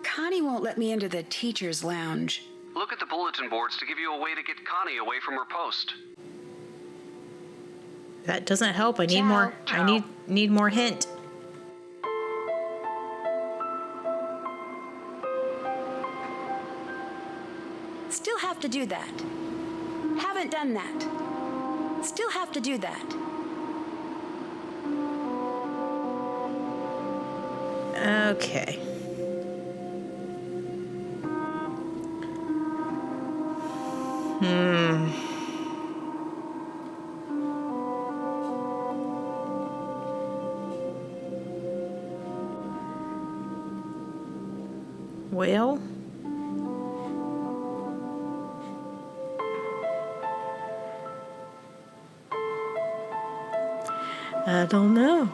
Connie won't let me into the teacher's lounge. Look at the bulletin boards to give you a way to get Connie away from her post. That doesn't help. I need Ciao. more. Ciao. I need more hint. Still have to do that. Haven't done that. Still have to do that. Okay. Well, I don't know.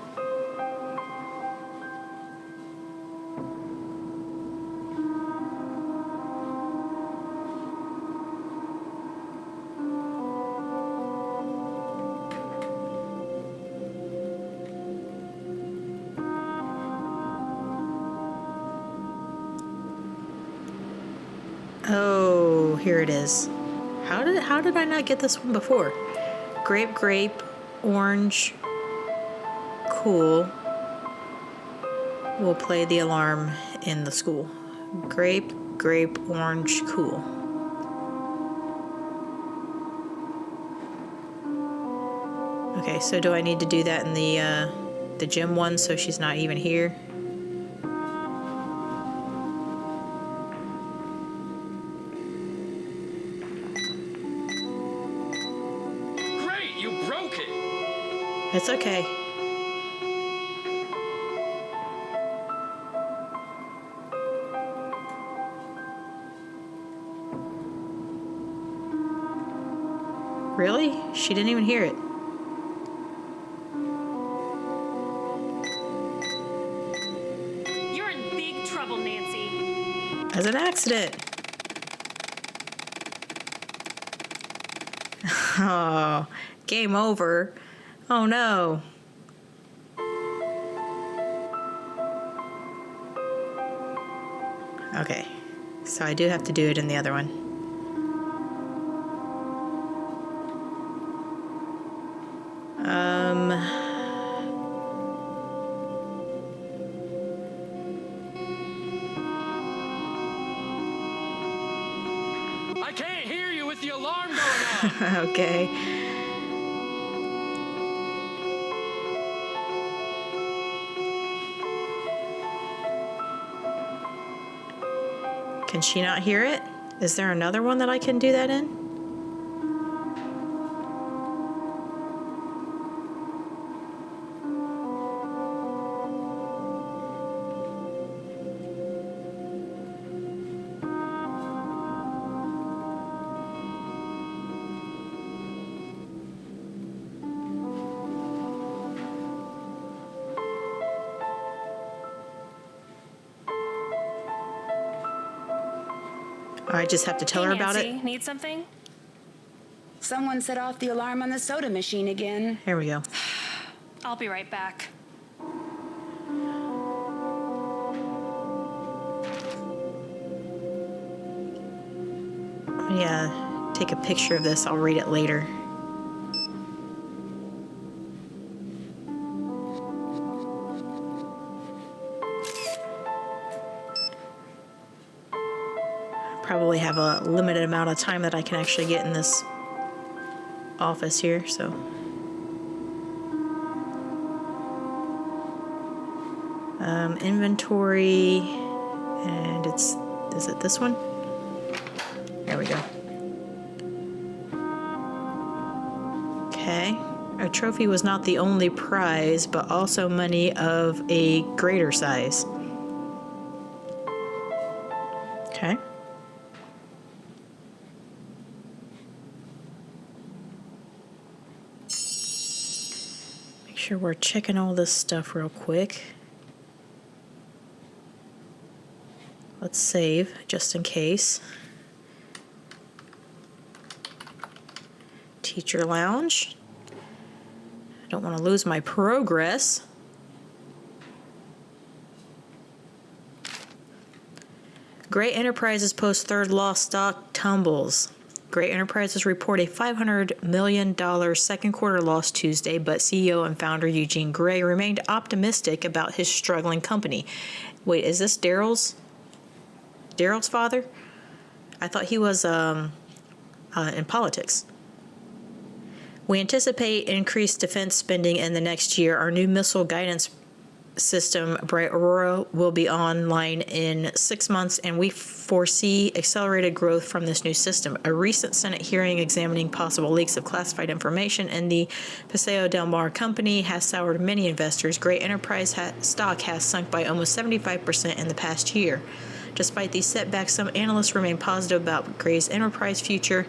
Oh, here it is. How did I not get this one before? Grape, orange, cool. Will play the alarm in the school. Grape, orange, cool. Okay, so do I need to do that in the gym one so she's not even here? Great, you broke it! It's okay. Really? She didn't even hear it. You're in big trouble, Nancy. As an accident. Oh, game over. Oh no. Okay, so I do have to do it in the other one. I can't hear you with the alarm going on! Okay. Can she not hear it? Is there another one that I can do that in? I just have to tell her Hey, about Nancy, it. need something? Someone set off the alarm on the soda machine again. Here we go. I'll be right back. Yeah, take a picture of this. I'll read it later. Probably have a limited amount of time that I can actually get in this office here, so. Inventory, and is it this one? There we go. Okay. A trophy was not the only prize, but also money of a greater size. Okay. Make sure we're checking all this stuff real quick. Let's save, just in case. Teacher lounge. I don't want to lose my progress. Great Enterprises post third loss stock tumbles. Great Enterprises report a $500 million second quarter loss Tuesday, but CEO and founder Eugene Gray remained optimistic about his struggling company. Wait, is this Daryl's father? I thought he was in politics. We anticipate increased defense spending in the next year. Our new missile guidance system, Bright Aurora, will be online in 6 months, and we foresee accelerated growth from this new system. A recent Senate hearing examining possible leaks of classified information in the Paseo del Mar company has soured many investors. Great Enterprise stock has sunk by almost 75% in the past year. Despite these setbacks, some analysts remain positive about Gray's enterprise future.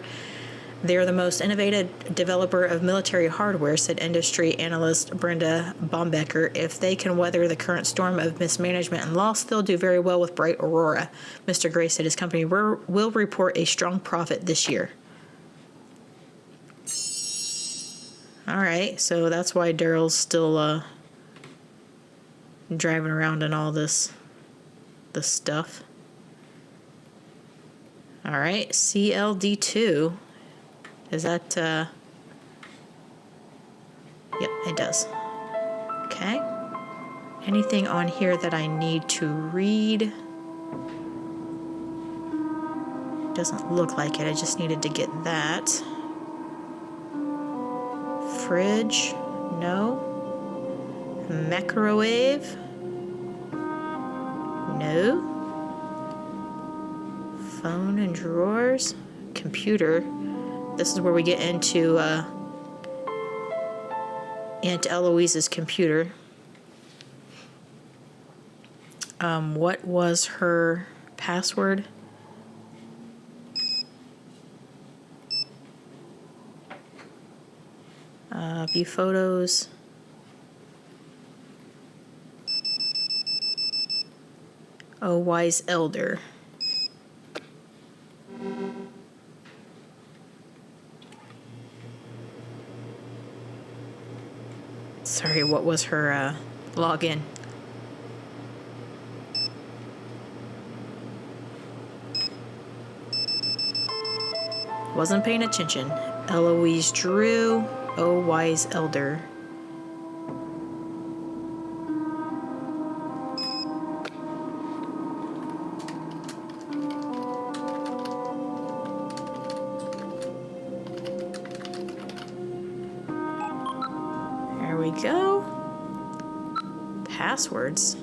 They are the most innovative developer of military hardware, said industry analyst Brenda Bombecker. If they can weather the current storm of mismanagement and loss, they'll do very well with Bright Aurora. Mr. Gray said his company will report a strong profit this year. All right, so that's why Daryl's still driving around in all this stuff. All right, CLD2. Is that, yep, it does. Okay. Anything on here that I need to read? Doesn't look like it. I just needed to get that. Fridge? No. Microwave? No. Phone and drawers? Computer. This is where we get into Aunt Eloise's computer. What was her password? View photos. Oh, wise elder. Sorry, what was her login? Wasn't paying attention. Eloise Drew. Oh, wise elder. There we go. Passwords.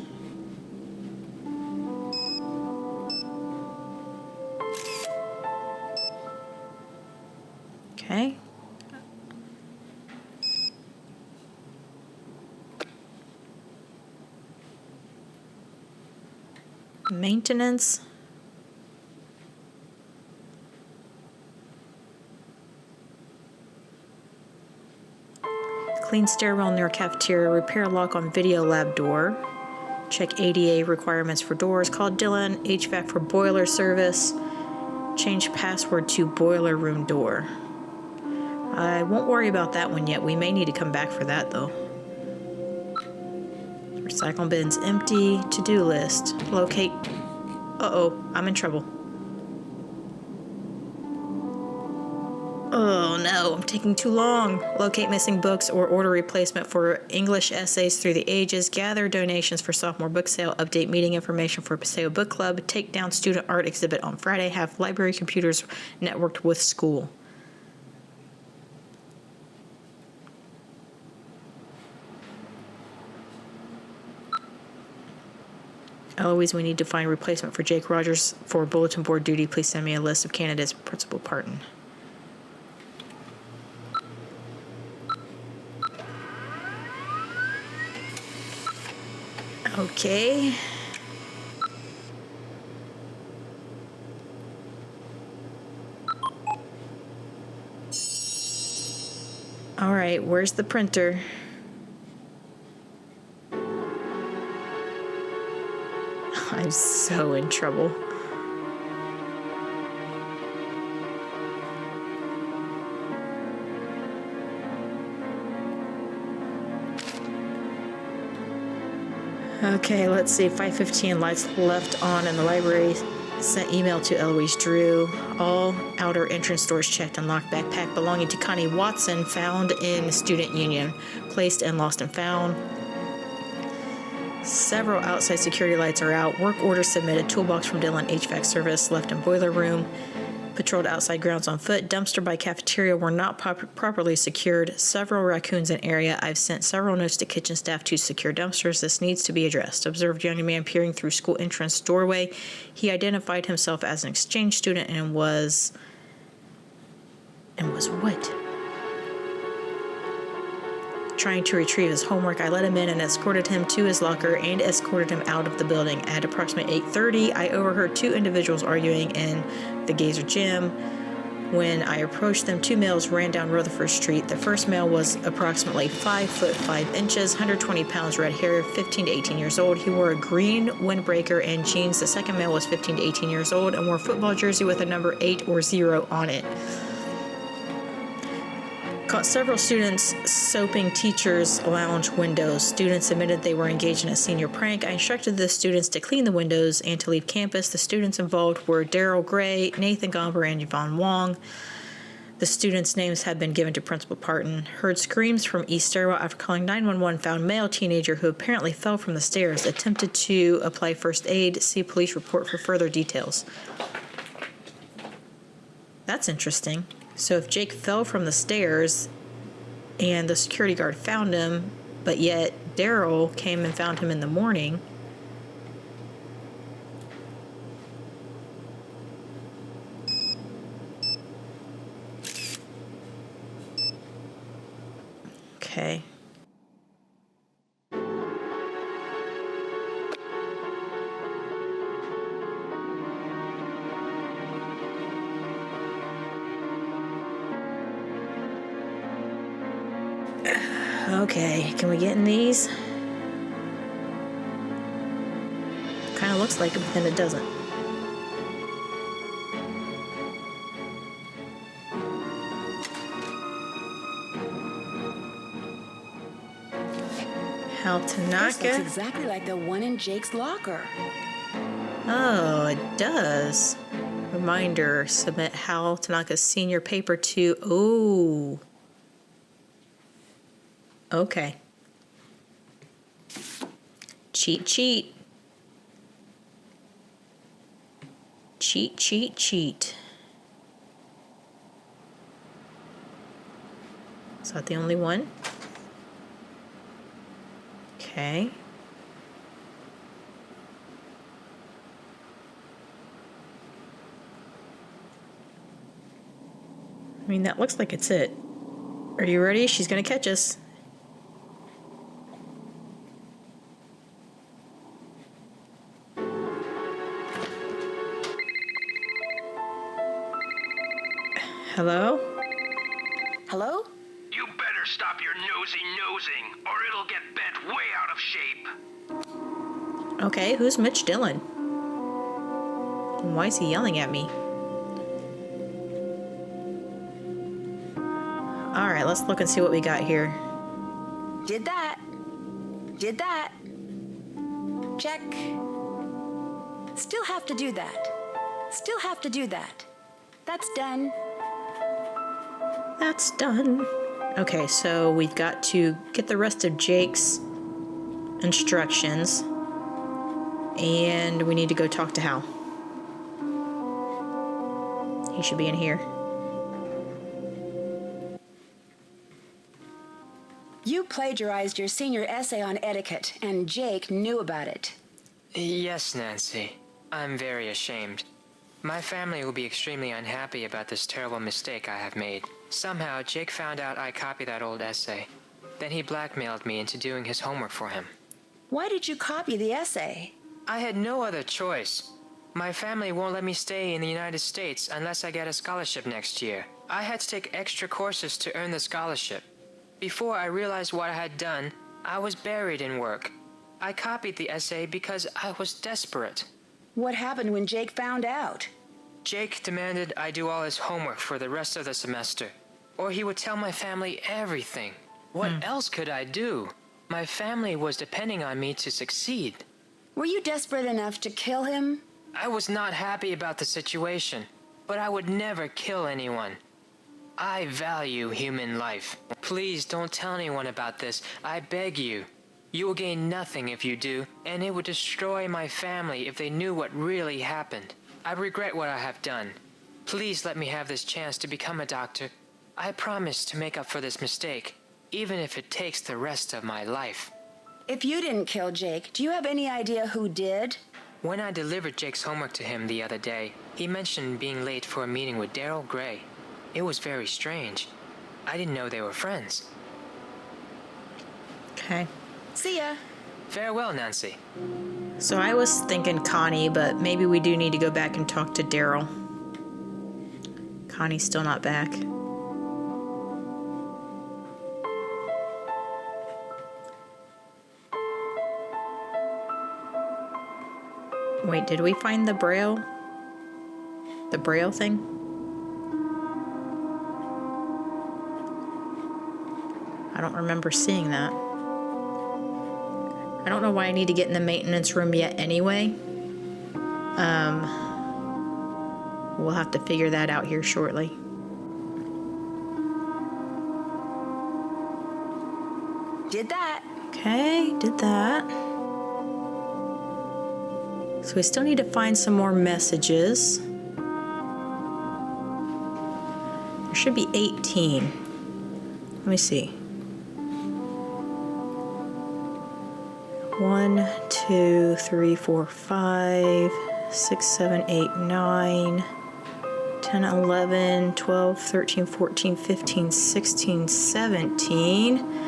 Okay. Maintenance. Clean stairwell near cafeteria. Repair lock on video lab door. Check ADA requirements for doors. Call Dylan. HVAC for boiler service. Change password to boiler room door. I won't worry about that one yet. We may need to come back for that though. Recycle bin's empty. To-do list. Locate. Uh-oh, I'm in trouble. Oh no, I'm taking too long. Locate missing books or order replacement for English essays through the ages. Gather donations for sophomore book sale. Update meeting information for Paseo Book Club. Take down student art exhibit on Friday. Have library computers networked with school. Eloise, we need to find replacement for Jake Rogers for bulletin board duty. Please send me a list of candidates. Principal Parton. Okay. All right, where's the printer? I'm so in trouble. Okay, let's see. 5:15, lights left on in the library. Sent email to Eloise Drew. All outer entrance doors checked and locked. Backpack belonging to Connie Watson found in student union. Placed and lost and found. Several outside security lights are out. Work order submitted. Toolbox from Dylan. HVAC service left in boiler room. Patrolled outside grounds on foot. Dumpster by cafeteria were not properly secured. Several raccoons in area. I've sent several notes to kitchen staff to secure dumpsters. This needs to be addressed. Observed young man peering through school entrance doorway. He identified himself as an exchange student and was what? Trying to retrieve his homework. I let him in and escorted him to his locker and escorted him out of the building. At approximately 8:30, I overheard two individuals arguing in the Gazer gym. When I approached them, two males ran down Rutherford Street. The first male was approximately 5 foot 5 inches, 120 pounds, red hair, 15 to 18 years old. He wore a green windbreaker and jeans. The second male was 15 to 18 years old and wore a football jersey with a number 8 or 0 on it. Caught several students soaping teachers' lounge windows. Students admitted they were engaged in a senior prank. I instructed the students to clean the windows and to leave campus. The students involved were Daryl Gray, Nathan Gomber, and Yvonne Wong. The students' names had been given to Principal Parton. Heard screams from East Stairwell after calling 911. Found male teenager who apparently fell from the stairs. Attempted to apply first aid. See police report for further details. That's interesting. So if Jake fell from the stairs, and the security guard found him, but yet Daryl came and found him in the morning. Okay. Okay, can we get in these? Kind of looks like it, but then it doesn't. Hal This Tanaka. looks exactly like the one in Jake's locker. Oh, it does. Reminder, submit Hal Tanaka's senior paper to... Oh. Okay. Cheat, cheat. Cheat, cheat, cheat. Is that the only one? Okay. I mean, that looks like it's it. Are you ready? She's gonna catch us. Hello? Hello? You better stop your nosing, or it'll get bent way out of shape. Okay, who's Mitch Dillon? And why is he yelling at me? Alright, let's look and see what we got here. Did that. Did that. Check. Still have to do that. Still have to do that. That's done. That's done. Okay, so we've got to get the rest of Jake's instructions. And we need to go talk to Hal. He should be in here. You plagiarized your senior essay on etiquette, and Jake knew about it. Yes, Nancy. I'm very ashamed. My family will be extremely unhappy about this terrible mistake I have made. Somehow, Jake found out I copied that old essay. Then he blackmailed me into doing his homework for him. Why did you copy the essay? I had no other choice. My family won't let me stay in the United States unless I get a scholarship next year. I had to take extra courses to earn the scholarship. Before I realized what I had done, I was buried in work. I copied the essay because I was desperate. What happened when Jake found out? Jake demanded I do all his homework for the rest of the semester, or he would tell my family everything. What else could I do? My family was depending on me to succeed. Were you desperate enough to kill him? I was not happy about the situation, but I would never kill anyone. I value human life. Please don't tell anyone about this. I beg you. You will gain nothing if you do, and it would destroy my family if they knew what really happened. I regret what I have done. Please let me have this chance to become a doctor. I promise to make up for this mistake, even if it takes the rest of my life. If you didn't kill Jake, do you have any idea who did? When I delivered Jake's homework to him the other day, he mentioned being late for a meeting with Daryl Gray. It was very strange. I didn't know they were friends. Okay. See ya. Farewell, Nancy. So I was thinking Connie, but maybe we do need to go back and talk to Daryl. Connie's still not back. Wait, did we find the Braille? The Braille thing? I don't remember seeing that. I don't know why I need to get in the maintenance room yet anyway. We'll have to figure that out here shortly. Did that. Okay, did that. So we still need to find some more messages. There should be 18. Let me see. 1, 2, 3, 4, 5, 6, 7, 8, 9, 10, 11, 12, 13, 14, 15, 16, 17.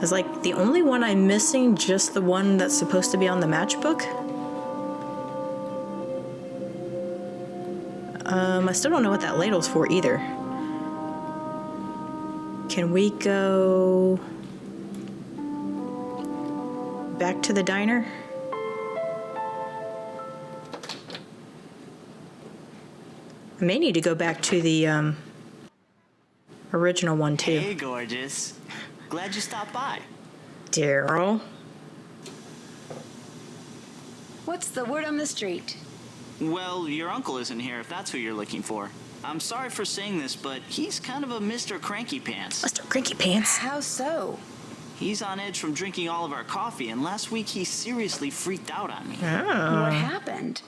It's like the only one I'm missing, just the one that's supposed to be on the matchbook. I still don't know what that ladle's for either. Can we go back to the diner? I may need to go back to the original one too. Hey, gorgeous. Glad you stopped by. Daryl. What's the word on the street? Well, your uncle isn't here if that's who you're looking for. I'm sorry for saying this, but he's kind of a Mr. Cranky Pants. Mr. Cranky Pants. How so? He's on edge from drinking all of our coffee, and last week he seriously freaked out on me. What happened?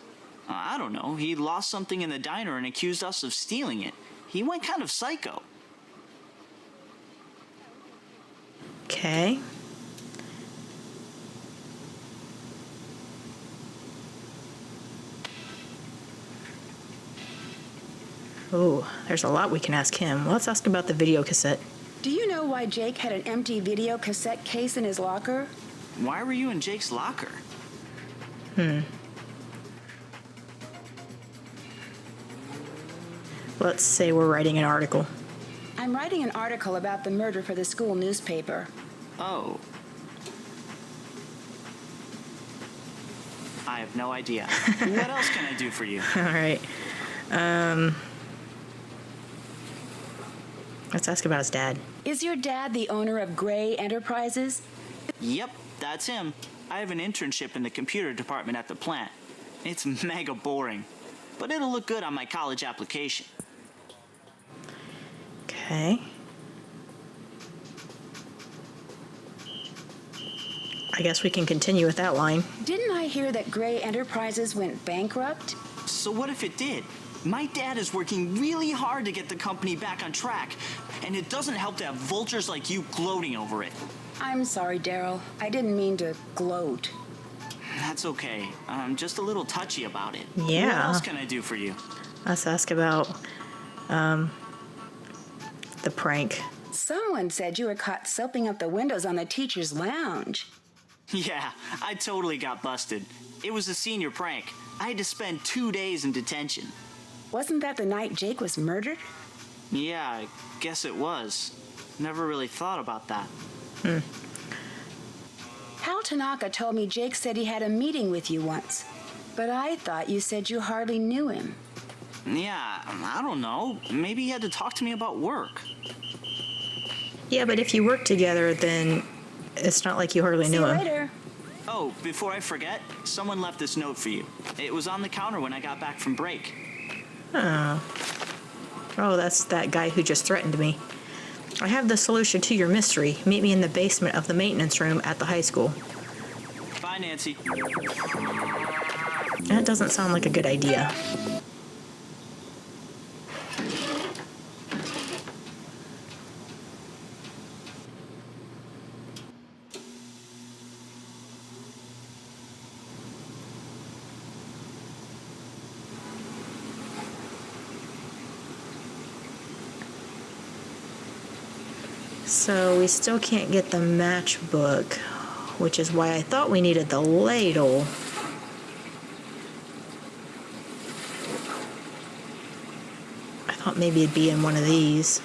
I don't know. He lost something in the diner and accused us of stealing it. He went kind of psycho. Okay. Oh, there's a lot we can ask him. Let's ask about the video cassette. Do you know why Jake had an empty video cassette case in his locker? Why were you in Jake's locker? Let's say we're writing an article. I'm writing an article about the murder for the school newspaper. Oh. I have no idea. What else can I do for you? All right. Let's ask about his dad. Is your dad the owner of Gray Enterprises? Yep, that's him. I have an internship in the computer department at the plant. It's mega boring, but it'll look good on my college application. Okay. I guess we can continue with that line. Didn't I hear that Gray Enterprises went bankrupt? So what if it did? My dad is working really hard to get the company back on track, and it doesn't help to have vultures like you gloating over it. I'm sorry, Daryl. I didn't mean to gloat. That's okay. I'm just a little touchy about it. Yeah. What else can I do for you? Let's ask about the prank. Someone said you were caught soaping up the windows on the teacher's lounge. Yeah, I totally got busted. It was a senior prank. I had to spend 2 days in detention. Wasn't that the night Jake was murdered? Yeah, I guess it was. Never really thought about that. Hal Tanaka told me Jake said he had a meeting with you once. But I thought you said you hardly knew him. Yeah, I don't know. Maybe he had to talk to me about work. Yeah, but if you work together, then it's not like you hardly See knew you him. later. Oh, before I forget, someone left this note for you. It was on the counter when I got back from break. Oh. Oh, that's that guy who just threatened me. I have the solution to your mystery. Meet me in the basement of the maintenance room at the high school. Bye, Nancy. That doesn't sound like a good idea. So we still can't get the matchbook, which is why I thought we needed the ladle. I thought maybe it'd be in one of these.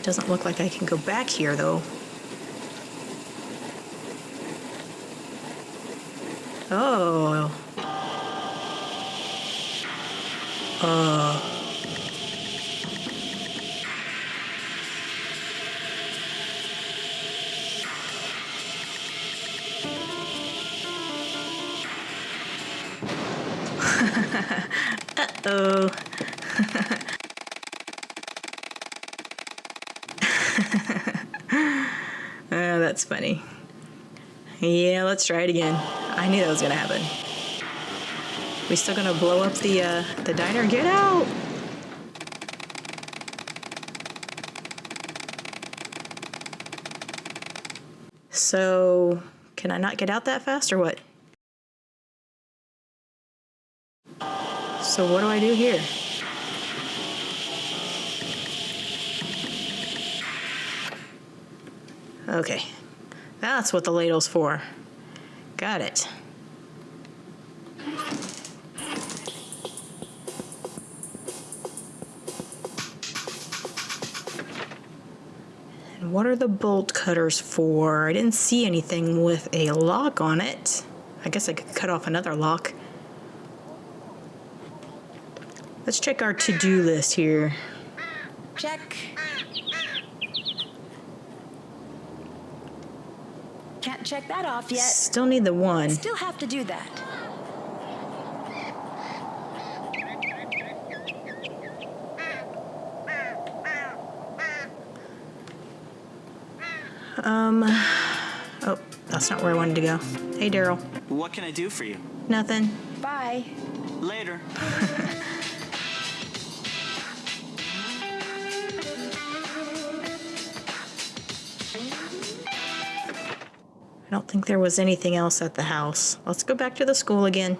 Doesn't look like I can go back here though. Oh. Uh-oh. Oh, that's funny. Yeah, let's try it again. I knew that was gonna happen. We still gonna blow up the diner? Get out! So, can I not get out that fast or what? So what do I do here? Okay, that's what the ladle's for. Got it. And what are the bolt cutters for? I didn't see anything with a lock on it. I guess I could cut off another lock. Let's check our to-do list here. Check. Can't check that off yet. Still need the one. Still have to do that. Oh, that's not where I wanted to go. Hey, Daryl. What can I do for you? Nothing. Bye. Later. I don't think there was anything else at the house. Let's go back to the school again.